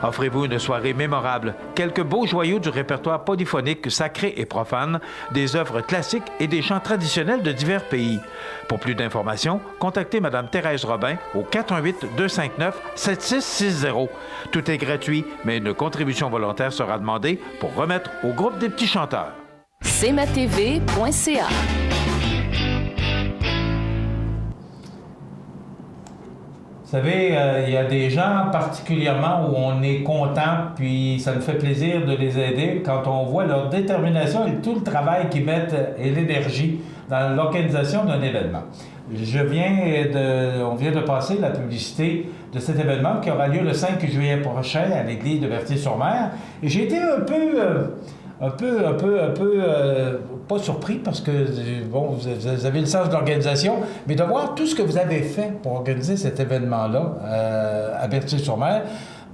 Offrez-vous une soirée mémorable, quelques beaux joyaux du répertoire polyphonique sacré et profane, des œuvres classiques et des chants traditionnels de divers pays. Pour plus d'informations, contactez Mme Thérèse Robin au 418-259-7660. Tout est gratuit, mais une contribution volontaire sera demandée pour remettre au groupe des petits chanteurs. cmatv.ca. Vous savez, il y a des gens particulièrement où on est content, puis ça nous fait plaisir de les aider quand on voit leur détermination et tout le travail qu'ils mettent et l'énergie dans l'organisation d'un événement. On vient de passer la publicité de cet événement qui aura lieu le 5 juillet prochain à l'église de Berthier-sur-Mer. Et j'ai été un peu, pas surpris parce que, bon, vous avez le sens de l'organisation, mais de voir tout ce que vous avez fait pour organiser cet événement-là à Berthier-sur-Mer.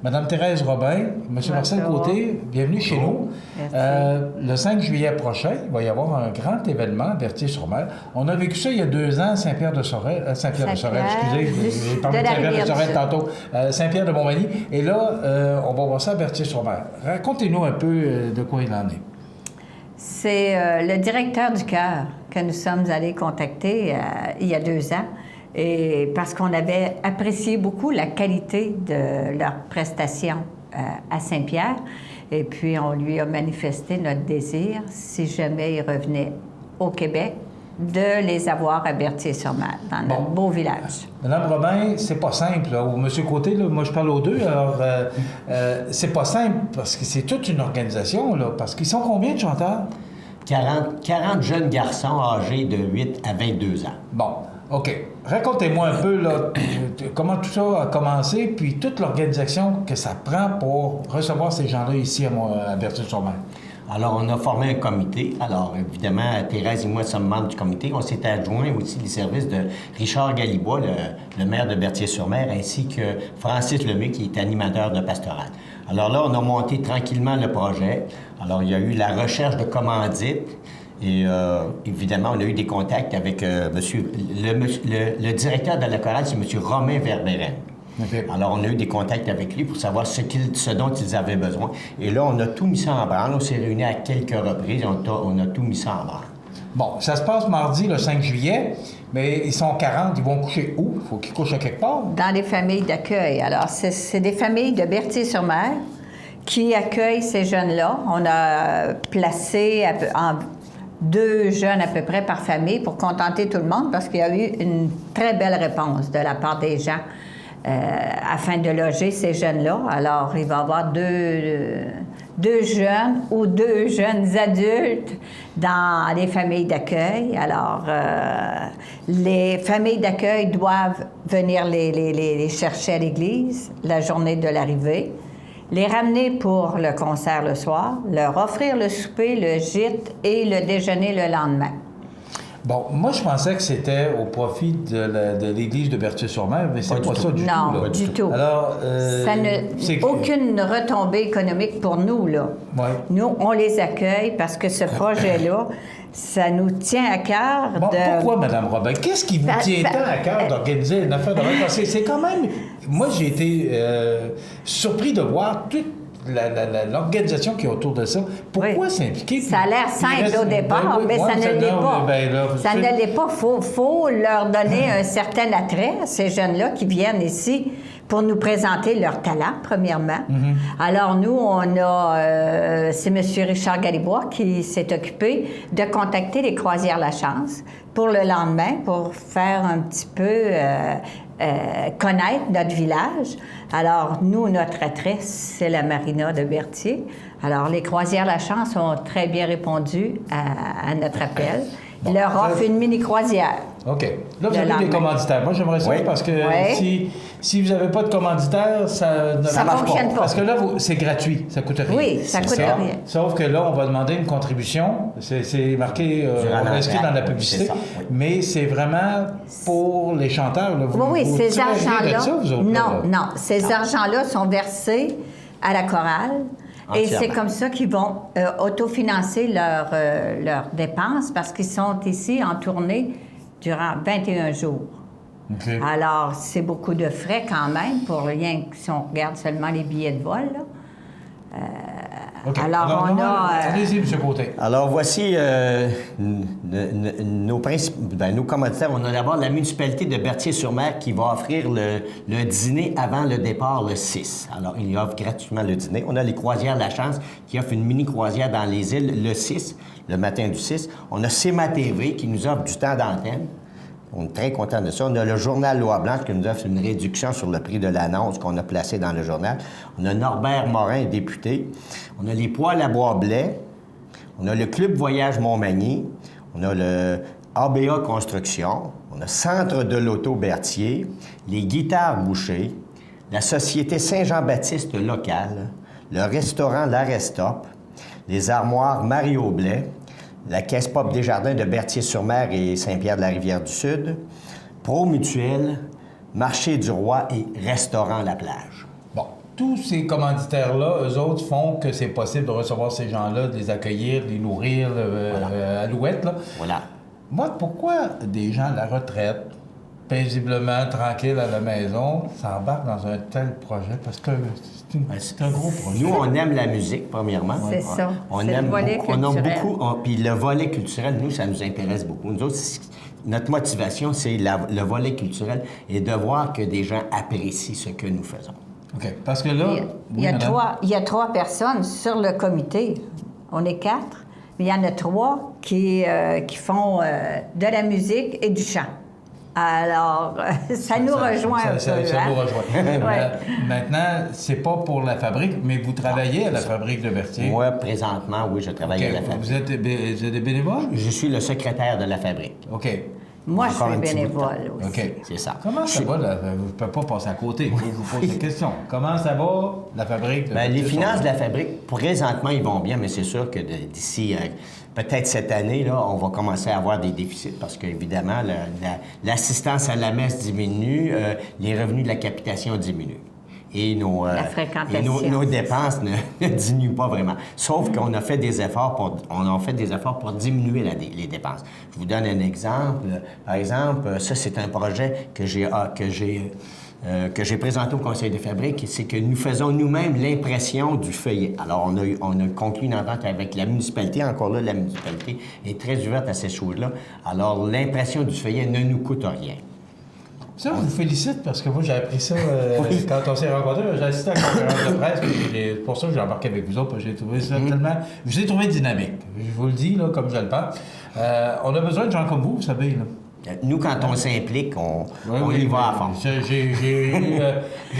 Madame Thérèse Robin, Monsieur Marcel Côté, bienvenue chez nous. Le 5 juillet prochain, il va y avoir un grand événement à Berthier-sur-Mer. On a vécu ça il y a 2 ans à Saint-Pierre-de-Sorel, excusez, j'ai parlé de Saint-Pierre-de-Sorel tantôt, Saint-Pierre de Montmagny. Et là, on va voir ça à Berthier-sur-Mer. Racontez-nous un peu de quoi il en est. C'est le directeur du chœur que nous sommes allés contacter il y a 2 ans. Et parce qu'on avait apprécié beaucoup la qualité de leurs prestations à Saint-Pierre. Et puis, on lui a manifesté notre désir, si jamais il revenait au Québec, de les avoir à Berthier-sur-Mer, dans notre beau village. Madame Robin, c'est pas simple, là. Ou Monsieur Côté, là, moi je parle aux deux, alors c'est pas simple parce que c'est toute une organisation, là. Parce qu'ils sont combien de chanteurs? 40 jeunes garçons âgés de 8 à 22 ans. Bon, OK. Racontez-moi un peu, là, comment tout ça a commencé, puis toute l'organisation que ça prend pour recevoir ces gens-là ici à Berthier-sur-Mer. Alors, on a formé un comité. Alors, évidemment, Thérèse et moi sommes membres du comité. On s'est adjoints aussi les services de Richard Galibois, le maire de Berthier-sur-Mer, ainsi que Francis Lemay, qui est animateur de pastoral. Alors là, on a monté tranquillement le projet. Alors, il y a eu la recherche de commandites. Et évidemment, on a eu des contacts avec le directeur de la chorale, c'est M. Romain Verberen. Okay. Alors, on a eu des contacts avec lui pour savoir ce dont ils avaient besoin. Et là, on a tout mis ça en branle. On s'est réunis à quelques reprises. On a tout mis ça en branle. Bon, ça se passe mardi, le 5 juillet, mais ils sont 40. Ils vont coucher où? Il faut qu'ils couchent à quelque part? Dans des familles d'accueil. Alors, c'est des familles de Berthier-sur-Mer qui accueillent ces jeunes-là. On a placé en 2 jeunes à peu près par famille pour contenter tout le monde parce qu'il y a eu une très belle réponse de la part des gens afin de loger ces jeunes-là. Alors, il va y avoir deux jeunes ou 2 jeunes adultes dans les familles d'accueil. Alors, les familles d'accueil doivent venir les chercher à l'église la journée de l'arrivée, les ramener pour le concert le soir, leur offrir le souper, le gîte et le déjeuner le lendemain. Bon, moi, je pensais que c'était au profit de l'église de Berthier-sur-Mer, mais c'est pas ça du tout. Non, du tout. Alors, ça aucune retombée économique pour nous, là. Ouais. Nous, on les accueille parce que ce projet-là, ça nous tient à cœur. Bon, pourquoi, Mme Robin? Qu'est-ce qui vous tient tant à cœur d'organiser une affaire de même? Parce que c'est quand même... Moi, j'ai été surpris de voir toute l'organisation qui est autour de ça. Pourquoi s'impliquer? Ça a l'air simple au départ, mais ça ne l'est pas. Ça ne l'est pas. Faut leur donner un certain attrait à ces jeunes-là qui viennent ici pour nous présenter leur talent, premièrement. Alors, nous, c'est M. Richard Galibois qui s'est occupé de contacter les Croisières La Chance pour le lendemain, pour faire un petit peu connaître notre village. Alors, nous, notre attrait, c'est la marina de Berthier. Alors, les Croisières La Chance ont très bien répondu à notre appel. Ils leur offrent une mini-croisière. OK. Là, vous avez des commanditaires. Moi, j'aimerais ça parce que si vous n'avez pas de commanditaire, ça ne marche pas. Parce que là, c'est gratuit. Ça ne coûte rien. Oui, ça ne coûte rien. Sauf que là, on va demander une contribution. C'est marqué, on va inscrire dans la publicité. Mais c'est vraiment pour les chanteurs. Là. Oui, ces argents-là... Non, ces argents-là sont versés à la chorale. Et c'est comme ça qu'ils vont autofinancer leurs dépenses parce qu'ils sont ici en tournée durant 21 jours. Okay. Alors, c'est beaucoup de frais quand même pour rien si on regarde seulement les billets de vol. Là. Okay. Alors, on a... Allez-y, M. Côté. Alors, voici nos commanditaires. On a d'abord la municipalité de Berthier-sur-Mer qui va offrir le dîner avant le départ le 6. Alors, il y offre gratuitement le dîner. On a les Croisières La Chance qui offrent une mini-croisière dans les îles le 6, le matin du 6. On a CEMA TV qui nous offre du temps d'antenne. On est très contents de ça. On a le journal Loi Blanche qui nous offre une réduction sur le prix de l'annonce qu'on a placée dans le journal. On a Norbert Morin, député. On a les poêles à bois blé. On a le Club Voyage Montmagny. On a le ABA Construction. On a Centre de l'Auto Berthier. Les Guitares Boucher. La Société Saint-Jean-Baptiste locale. Le restaurant L'Arestop. Les armoires Mario Blais. La Caisse Pop Desjardins de Berthier-sur-Mer et Saint-Pierre-de-la-Rivière-du-Sud, Pro Mutuel, Marché du Roi et Restaurant La Plage. Bon, tous ces commanditaires-là, eux autres, font que c'est possible de recevoir ces gens-là, de les accueillir, de les nourrir, alouettes, là. Voilà. Moi, pourquoi des gens à la retraite, paisiblement, tranquilles à la maison, s'embarquent dans un tel projet? Parce que c'est un gros projet. Nous, on aime la musique, premièrement. C'est ça. On aime beaucoup. On aime beaucoup. Puis le volet culturel, nous, ça nous intéresse beaucoup. Nous autres, notre motivation, c'est le volet culturel et de voir que des gens apprécient ce que nous faisons. OK. Parce que là... Il y a 3 personnes sur le comité. On est 4. Mais il y en a 3 qui font de la musique et du chant. Alors, ça nous rejoint un peu. Ça nous rejoint. Ouais. Maintenant, c'est pas pour la fabrique, mais vous travaillez à la fabrique de Berthier. Moi, présentement, oui, je travaille à la fabrique. Vous êtes bénévole? Je suis le secrétaire de la fabrique. OK. Moi, je suis bénévole aussi. OK. C'est ça. Comment ça va? Là? Vous ne pouvez pas passer à côté. Je vous pose des questions. Comment ça va, la fabrique? Les finances de la fabrique, présentement, ils vont bien, mais c'est sûr que d'ici peut-être cette année, là, on va commencer à avoir des déficits parce qu'évidemment, l'assistance à la messe diminue, les revenus de la capitation diminuent. Et nos dépenses ne diminuent pas vraiment. Sauf qu'on a fait des efforts pour diminuer les dépenses. Je vous donne un exemple. Par exemple, ça, c'est un projet que j'ai présenté au Conseil de fabrique, c'est que nous faisons nous-mêmes l'impression du feuillet. Alors, on a conclu une entente avec la municipalité. Encore là, la municipalité est très ouverte à ces choses-là. Alors, l'impression du feuillet ne nous coûte rien. Ça, je vous félicite parce que moi, j'ai appris ça quand on s'est rencontrés. J'ai assisté à la conférence de presse. C'est pour ça que j'ai embarqué avec vous autres. J'ai trouvé ça tellement... Je vous ai trouvé dynamique. Je vous le dis, là, comme je le pense. On a besoin de gens comme vous savez. Là. Nous, quand on s'implique, on y va à fond. J'ai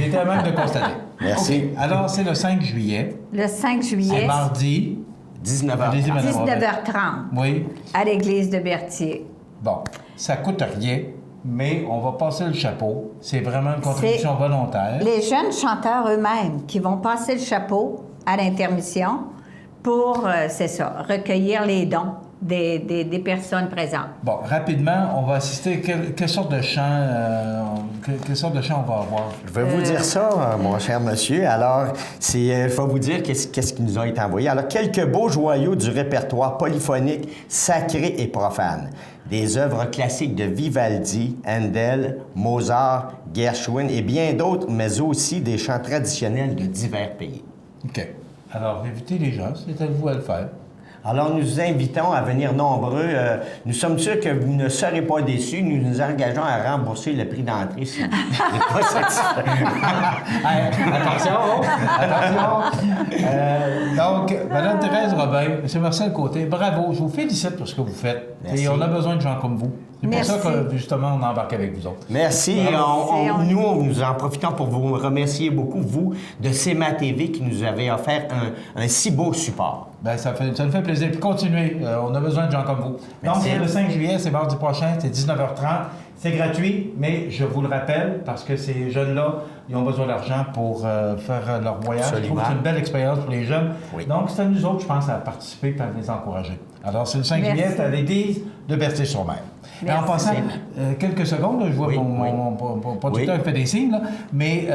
été à même de constater. Merci. Okay. Alors, c'est le 5 juillet. Le 5 juillet. C'est mardi. 19h30. 19h30. Oui. À l'église de Berthier. Bon, ça coûte rien. Mais on va passer le chapeau. C'est vraiment une contribution volontaire. Les jeunes chanteurs eux-mêmes qui vont passer le chapeau à l'intermission pour, c'est ça, recueillir les dons des personnes présentes. Bon, rapidement, on va assister. Quelle sorte de chant quelle sorte de chant on va avoir? Je vais vous dire ça, mon cher monsieur. Alors, je vais vous dire qu'est-ce qui nous a été envoyé. Alors, quelques beaux joyaux du répertoire polyphonique sacré et profane. Des œuvres classiques de Vivaldi, Handel, Mozart, Gershwin et bien d'autres, mais aussi des chants traditionnels de divers pays. OK. Alors, invitez les gens, c'est à vous à le faire. Alors, nous vous invitons à venir nombreux. Nous sommes sûrs que vous ne serez pas déçus. Nous nous engageons à rembourser le prix d'entrée si vous n'êtes pas satisfait. Attention! Donc, Mme Thérèse Robin, M. Marcel Côté, bravo. Je vous félicite pour ce que vous faites. Et on a besoin de gens comme vous. C'est pour ça que, justement, on embarque avec vous autres. Merci. Nous en profitons pour vous remercier beaucoup, vous, de CEMA TV, qui nous avez offert un si beau support. Bien, ça nous fait plaisir. Puis continuez. On a besoin de gens comme vous. Merci. Donc, le 5 juillet, c'est mardi prochain, c'est 19h30. C'est gratuit, mais je vous le rappelle, parce que ces jeunes-là, ils ont besoin d'argent pour faire leur voyage. Absolument. Je trouve que c'est une belle expérience pour les jeunes. Oui. Donc, c'est à nous autres, je pense, à participer et à les encourager. Alors, c'est le 5 juillet, c'est à l'église de Berthier-sur-Mer. Et en passant, quelques secondes, là, je vois mon producteur qui fait des signes, là, mais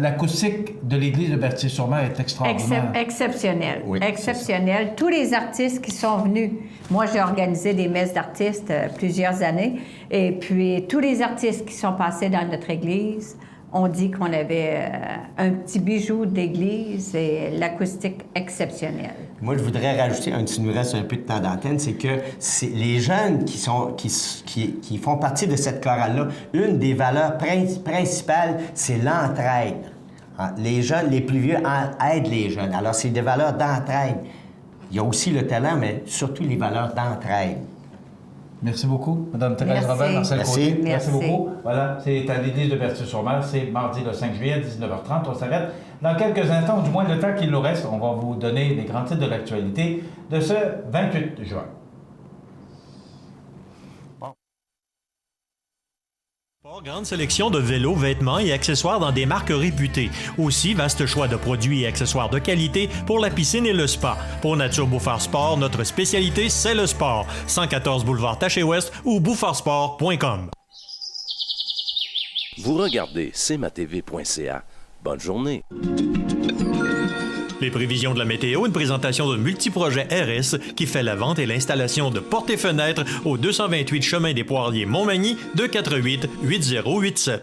l'acoustique de l'église de Berthier-sur-Mer est extraordinaire. Exceptionnel. Oui, exceptionnel. Tous les artistes qui sont venus. Moi, j'ai organisé des messes d'artistes plusieurs années. Et puis, tous les artistes qui sont passés dans notre église ont dit qu'on avait un petit bijou d'église et l'acoustique exceptionnelle. Moi, je voudrais rajouter, s'il nous reste un peu de temps d'antenne, c'est que les jeunes qui font partie de cette chorale-là, une des valeurs principales, c'est l'entraide. Les jeunes, les plus vieux, aident les jeunes. Alors, c'est des valeurs d'entraide. Il y a aussi le talent, mais surtout les valeurs d'entraide. Merci beaucoup, Mme Thérèse Robin, Marcel Côté. Merci beaucoup. Voilà, c'est à l'église de Berthier-sur-Mer. C'est mardi le 5 juillet, 19h30. On s'arrête dans quelques instants, ou du moins le temps qu'il nous reste. On va vous donner les grands titres de l'actualité de ce 28 juin. Grande sélection de vélos, vêtements et accessoires dans des marques réputées. Aussi, vaste choix de produits et accessoires de qualité pour la piscine et le spa. Pour Nature Bouffard Sport, notre spécialité, c'est le sport. 114 boulevard Taché-Ouest ou bouffarsport.com. Vous regardez cmatv.ca. Bonne journée. Les prévisions de la météo, une présentation de Multiprojet RS qui fait la vente et l'installation de portes et fenêtres au 228 chemin des Poiriers Montmagny, 248-8087.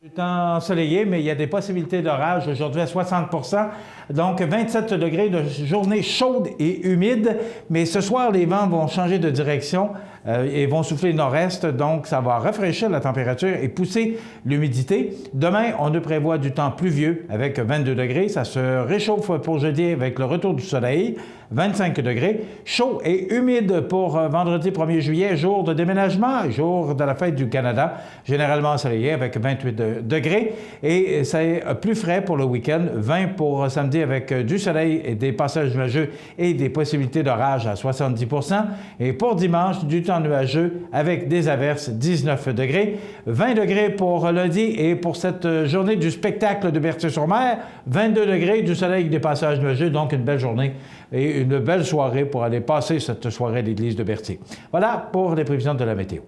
C'est ensoleillé, mais il y a des possibilités d'orage aujourd'hui à 60 %. Donc, 27 degrés de journée chaude et humide. Mais ce soir, les vents vont changer de direction et vont souffler nord-est, donc ça va rafraîchir la température et pousser l'humidité. Demain, on nous prévoit du temps pluvieux avec 22 degrés. Ça se réchauffe pour jeudi avec le retour du soleil, 25 degrés. Chaud et humide pour vendredi 1er juillet, jour de déménagement, jour de la fête du Canada, généralement ensoleillé avec 28 degrés. Et c'est plus frais pour le week-end, 20 pour samedi avec du soleil et des passages nuageux et des possibilités d'orage à 70 %. Et pour dimanche, du temps nuageux avec des averses, 19 degrés. 20 degrés pour lundi et pour cette journée du spectacle de Berthier-sur-Mer, 22 degrés, du soleil avec des passages nuageux, donc une belle journée et une belle soirée pour aller passer cette soirée à l'église de Berthier. Voilà pour les prévisions de la météo.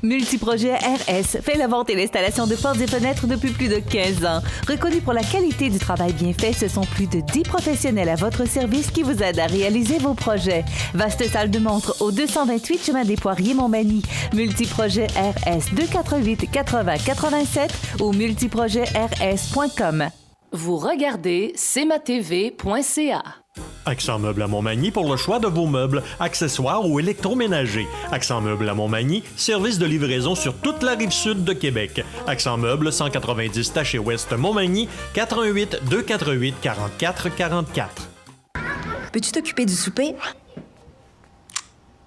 Multiprojet RS fait la vente et l'installation de portes et fenêtres depuis plus de 15 ans. Reconnu pour la qualité du travail bien fait, ce sont plus de 10 professionnels à votre service qui vous aident à réaliser vos projets. Vaste salle de montre au 228 chemin des Poiriers, Montmagny. Multiprojet RS 248 80 87 ou multiprojetrs.com. Vous regardez cmatv.ca. Accent Meubles à Montmagny pour le choix de vos meubles, accessoires ou électroménagers. Accent Meubles à Montmagny, service de livraison sur toute la rive sud de Québec. Accent Meubles, 190 Taché Ouest Montmagny, 418 248 44 44. Peux-tu t'occuper du souper?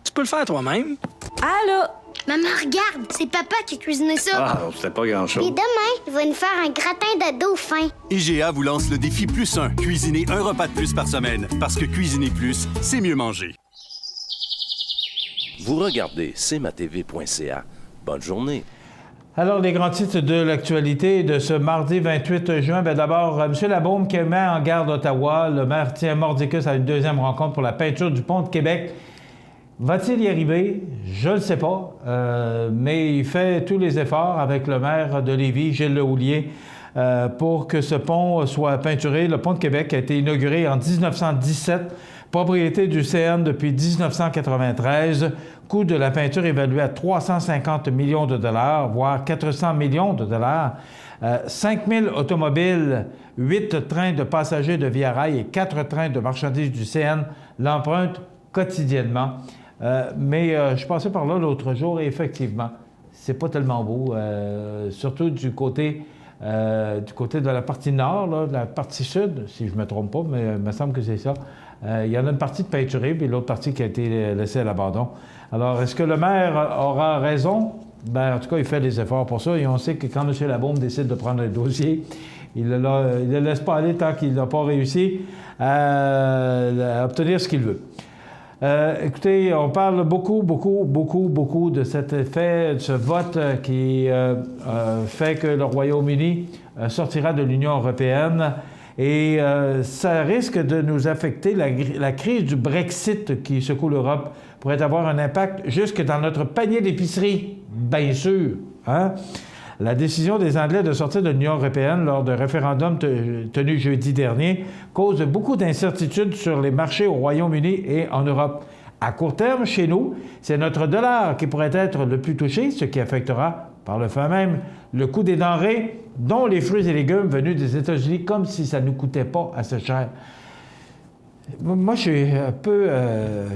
Tu peux le faire toi-même. Allô? Maman, regarde, c'est papa qui a cuisiné ça. Ah, c'était pas grand-chose. Et demain, il va nous faire un gratin de dauphin. IGA vous lance le défi +1. Cuisiner un repas de plus par semaine. Parce que cuisiner plus, c'est mieux manger. Vous regardez cmatv.ca. Bonne journée. Alors, les grands titres de l'actualité de ce mardi 28 juin. Bien, d'abord, M. Labaume qui met en garde Ottawa. Le maire tient mordicus à une deuxième rencontre pour la peinture du pont de Québec. Va-t-il y arriver? Je ne le sais pas, mais il fait tous les efforts avec le maire de Lévis, Gilles Lehoulier, pour que ce pont soit peinturé. Le pont de Québec a été inauguré en 1917, propriété du CN depuis 1993. Coût de la peinture évalué à 350 millions de dollars, voire 400 millions de dollars. 5 000 automobiles, 8 trains de passagers de Via Rail et 4 trains de marchandises du CN l'empruntent quotidiennement. Mais je passais par là l'autre jour et effectivement, c'est pas tellement beau, surtout du côté de la partie nord, là, de la partie sud, si je ne me trompe pas, mais il me semble que c'est ça. Il y en a une partie de peinturée, puis l'autre partie qui a été laissée à l'abandon. Alors, est-ce que le maire aura raison? Bien, en tout cas, il fait des efforts pour ça, et on sait que quand M. Labaume décide de prendre le dossier, il ne le laisse pas aller tant qu'il n'a pas réussi à obtenir ce qu'il veut. Écoutez, on parle beaucoup de cet effet, de ce vote qui fait que le Royaume-Uni sortira de l'Union européenne. Et ça risque de nous affecter. La crise du Brexit qui secoue l'Europe pourrait avoir un impact jusque dans notre panier d'épicerie, bien sûr. Hein? La décision des Anglais de sortir de l'Union européenne lors d'un référendum tenu jeudi dernier cause beaucoup d'incertitudes sur les marchés au Royaume-Uni et en Europe. À court terme, chez nous, c'est notre dollar qui pourrait être le plus touché, ce qui affectera par le fait même le coût des denrées, dont les fruits et légumes venus des États-Unis, comme si ça ne nous coûtait pas assez cher. Moi, je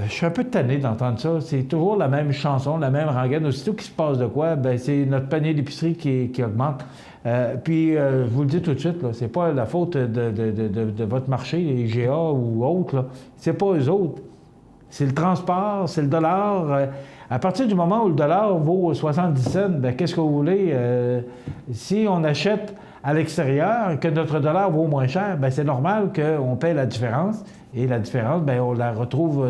suis un peu tanné d'entendre ça. C'est toujours la même chanson, la même rengaine. Aussitôt qu'il se passe de quoi, bien, c'est notre panier d'épicerie qui augmente. Puis, je vous le dis tout de suite, là, c'est pas la faute de votre marché, les IGA ou autres. Là. C'est pas eux autres. C'est le transport, c'est le dollar. À partir du moment où le dollar vaut 70 cents, bien, qu'est-ce que vous voulez? Si on achète à l'extérieur et que notre dollar vaut moins cher, bien, c'est normal qu'on paie la différence. Et la différence, bien, on la retrouve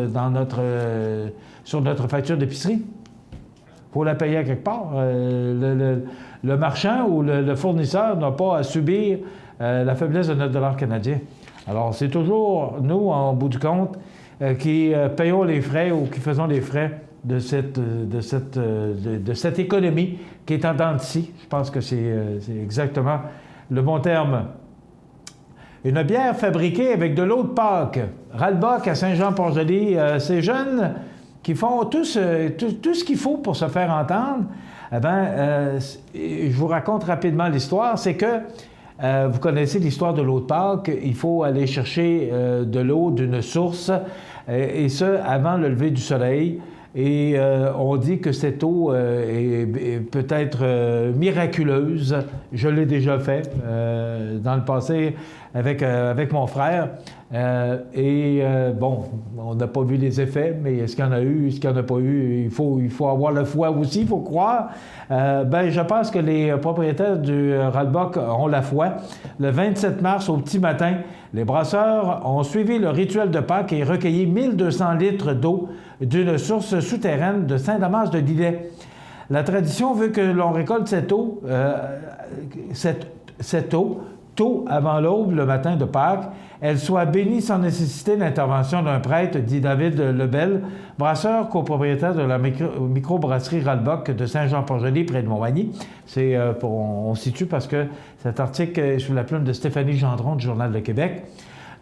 sur notre facture d'épicerie. Il faut la payer à quelque part. Le marchand ou le fournisseur n'a pas à subir la faiblesse de notre dollar canadien. Alors, c'est toujours nous, en bout du compte, qui payons les frais ou qui faisons les frais de cette économie qui est en dents de scie. Je pense que c'est exactement le bon terme. Une bière fabriquée avec de l'eau de Pâques. Ralbock à Saint-Jean-Port-Joli. Ces jeunes qui font tout ce qu'il faut pour se faire entendre, eh bien, je vous raconte rapidement l'histoire. C'est que vous connaissez l'histoire de l'eau de Pâques. Il faut aller chercher de l'eau d'une source, et ce, avant le lever du soleil. Et on dit que cette eau est peut-être miraculeuse. Je l'ai déjà fait dans le passé avec mon frère. Bon, on n'a pas vu les effets, mais est-ce qu'il y en a eu, est-ce qu'il n'y en a pas eu? Il faut avoir la foi aussi, il faut croire. Je pense que les propriétaires du Ras-le-Boc ont la foi. Le 27 mars, au petit matin, les brasseurs ont suivi le rituel de Pâques et recueilli 1200 litres d'eau d'une source souterraine de Saint-Damas-de-Lillet. La tradition veut que l'on récolte cette eau, tôt avant l'aube le matin de Pâques, elle soit bénie sans nécessiter l'intervention d'un prêtre, dit David Lebel, brasseur copropriétaire de la microbrasserie Ras-le-Boc de Saint-Jean-Port-Joli, près de Montmagny. On situe parce que cet article est sous la plume de Stéphanie Gendron du Journal de Québec.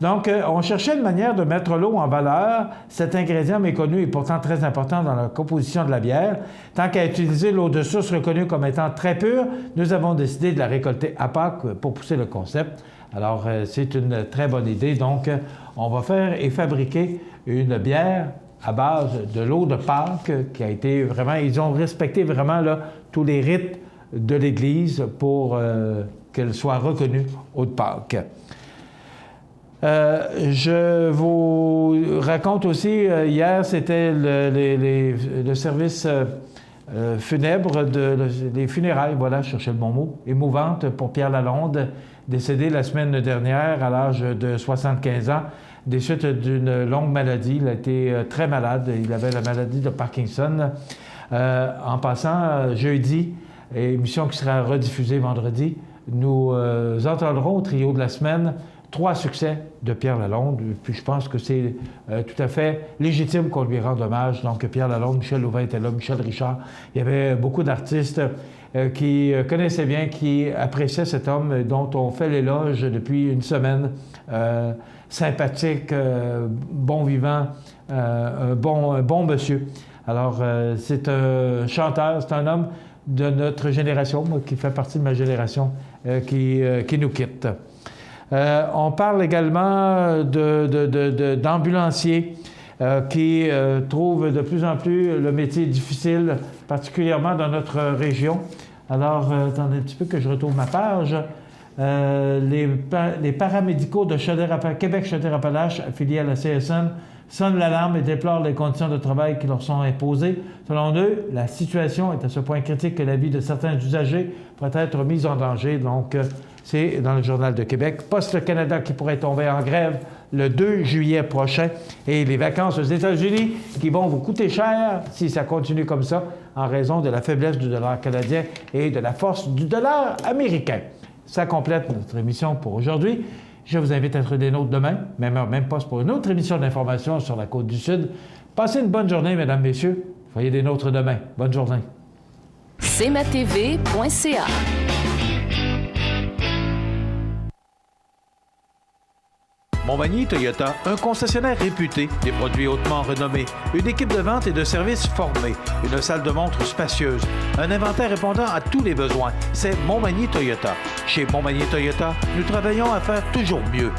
Donc, on cherchait une manière de mettre l'eau en valeur. Cet ingrédient méconnu est pourtant très important dans la composition de la bière. Tant qu'à utiliser l'eau de source reconnue comme étant très pure, nous avons décidé de la récolter à Pâques pour pousser le concept. Alors, c'est une très bonne idée. Donc, on va faire et fabriquer une bière à base de l'eau de Pâques qui a été vraiment... Ils ont respecté vraiment là, tous les rites de l'Église pour qu'elle soit reconnue eau de Pâques. Je vous raconte aussi, hier, c'était le service funèbre des funérailles, voilà, je cherchais le bon mot, émouvante pour Pierre Lalonde, décédé la semaine dernière à l'âge de 75 ans, des suites d'une longue maladie. Il a été très malade, il avait la maladie de Parkinson. En passant, jeudi, émission qui sera rediffusée vendredi, nous entendrons au trio de la semaine 3 succès de Pierre Lalonde, puis je pense que c'est tout à fait légitime qu'on lui rende hommage. Donc Pierre Lalonde, Michel Louvain était là, Michel Richard. Il y avait beaucoup d'artistes qui connaissaient bien, qui appréciaient cet homme dont on fait l'éloge depuis une semaine. Sympathique, bon vivant, un bon monsieur. Alors, c'est un chanteur, c'est un homme de notre génération, moi, qui fait partie de ma génération, qui nous quitte. On parle également d'ambulanciers qui trouvent de plus en plus le métier difficile, particulièrement dans notre région. Alors, attendez un petit peu que je retrouve ma page. Les paramédicaux de Québec-Chaudière-Appalaches, affiliés à la CSN, sonnent l'alarme et déplorent les conditions de travail qui leur sont imposées. Selon eux, la situation est à ce point critique que la vie de certains usagers pourrait être mise en danger. Donc, c'est dans le Journal de Québec. Poste Canada qui pourrait tomber en grève le 2 juillet prochain. Et les vacances aux États-Unis qui vont vous coûter cher si ça continue comme ça en raison de la faiblesse du dollar canadien et de la force du dollar américain. Ça complète notre émission pour aujourd'hui. Je vous invite à être des nôtres demain, même heure, même poste, pour une autre émission d'information sur la Côte-du-Sud. Passez une bonne journée, mesdames, messieurs. Soyez des nôtres demain. Bonne journée. cmatv.ca. Montmagny Toyota, un concessionnaire réputé, des produits hautement renommés, une équipe de vente et de services formée, une salle de montre spacieuse, un inventaire répondant à tous les besoins. C'est Montmagny Toyota. Chez Montmagny Toyota, nous travaillons à faire toujours mieux.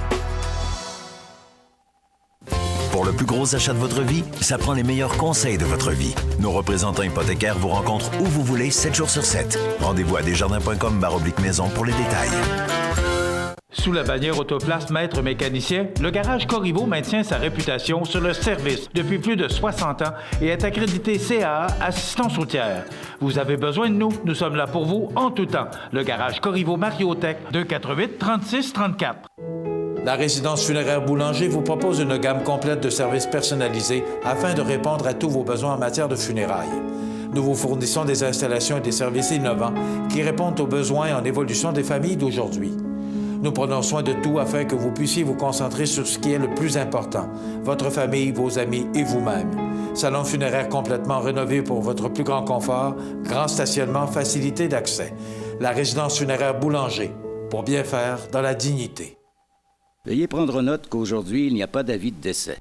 Pour le plus gros achat de votre vie, ça prend les meilleurs conseils de votre vie. Nos représentants hypothécaires vous rencontrent où vous voulez, 7 jours sur 7. Rendez-vous à desjardins.com/maison pour les détails. Sous la bannière Autoplace Maître Mécanicien, le garage Corriveau maintient sa réputation sur le service depuis plus de 60 ans et est accrédité CAA Assistance routière. Vous avez besoin de nous, nous sommes là pour vous en tout temps. Le garage Corriveau Mariotech, 248 36 34. La résidence funéraire Boulanger vous propose une gamme complète de services personnalisés afin de répondre à tous vos besoins en matière de funérailles. Nous vous fournissons des installations et des services innovants qui répondent aux besoins en évolution des familles d'aujourd'hui. Nous prenons soin de tout afin que vous puissiez vous concentrer sur ce qui est le plus important, votre famille, vos amis et vous-même. Salon funéraire complètement rénové pour votre plus grand confort, grand stationnement, facilité d'accès. La résidence funéraire Boulanger, pour bien faire dans la dignité. Veuillez prendre note qu'aujourd'hui, il n'y a pas d'avis de décès.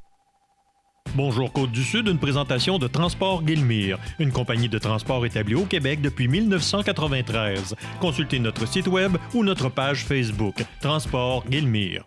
Bonjour Côte-du-Sud, une présentation de Transport Guillemire, une compagnie de transport établie au Québec depuis 1993. Consultez notre site web ou notre page Facebook, Transport Guillemire.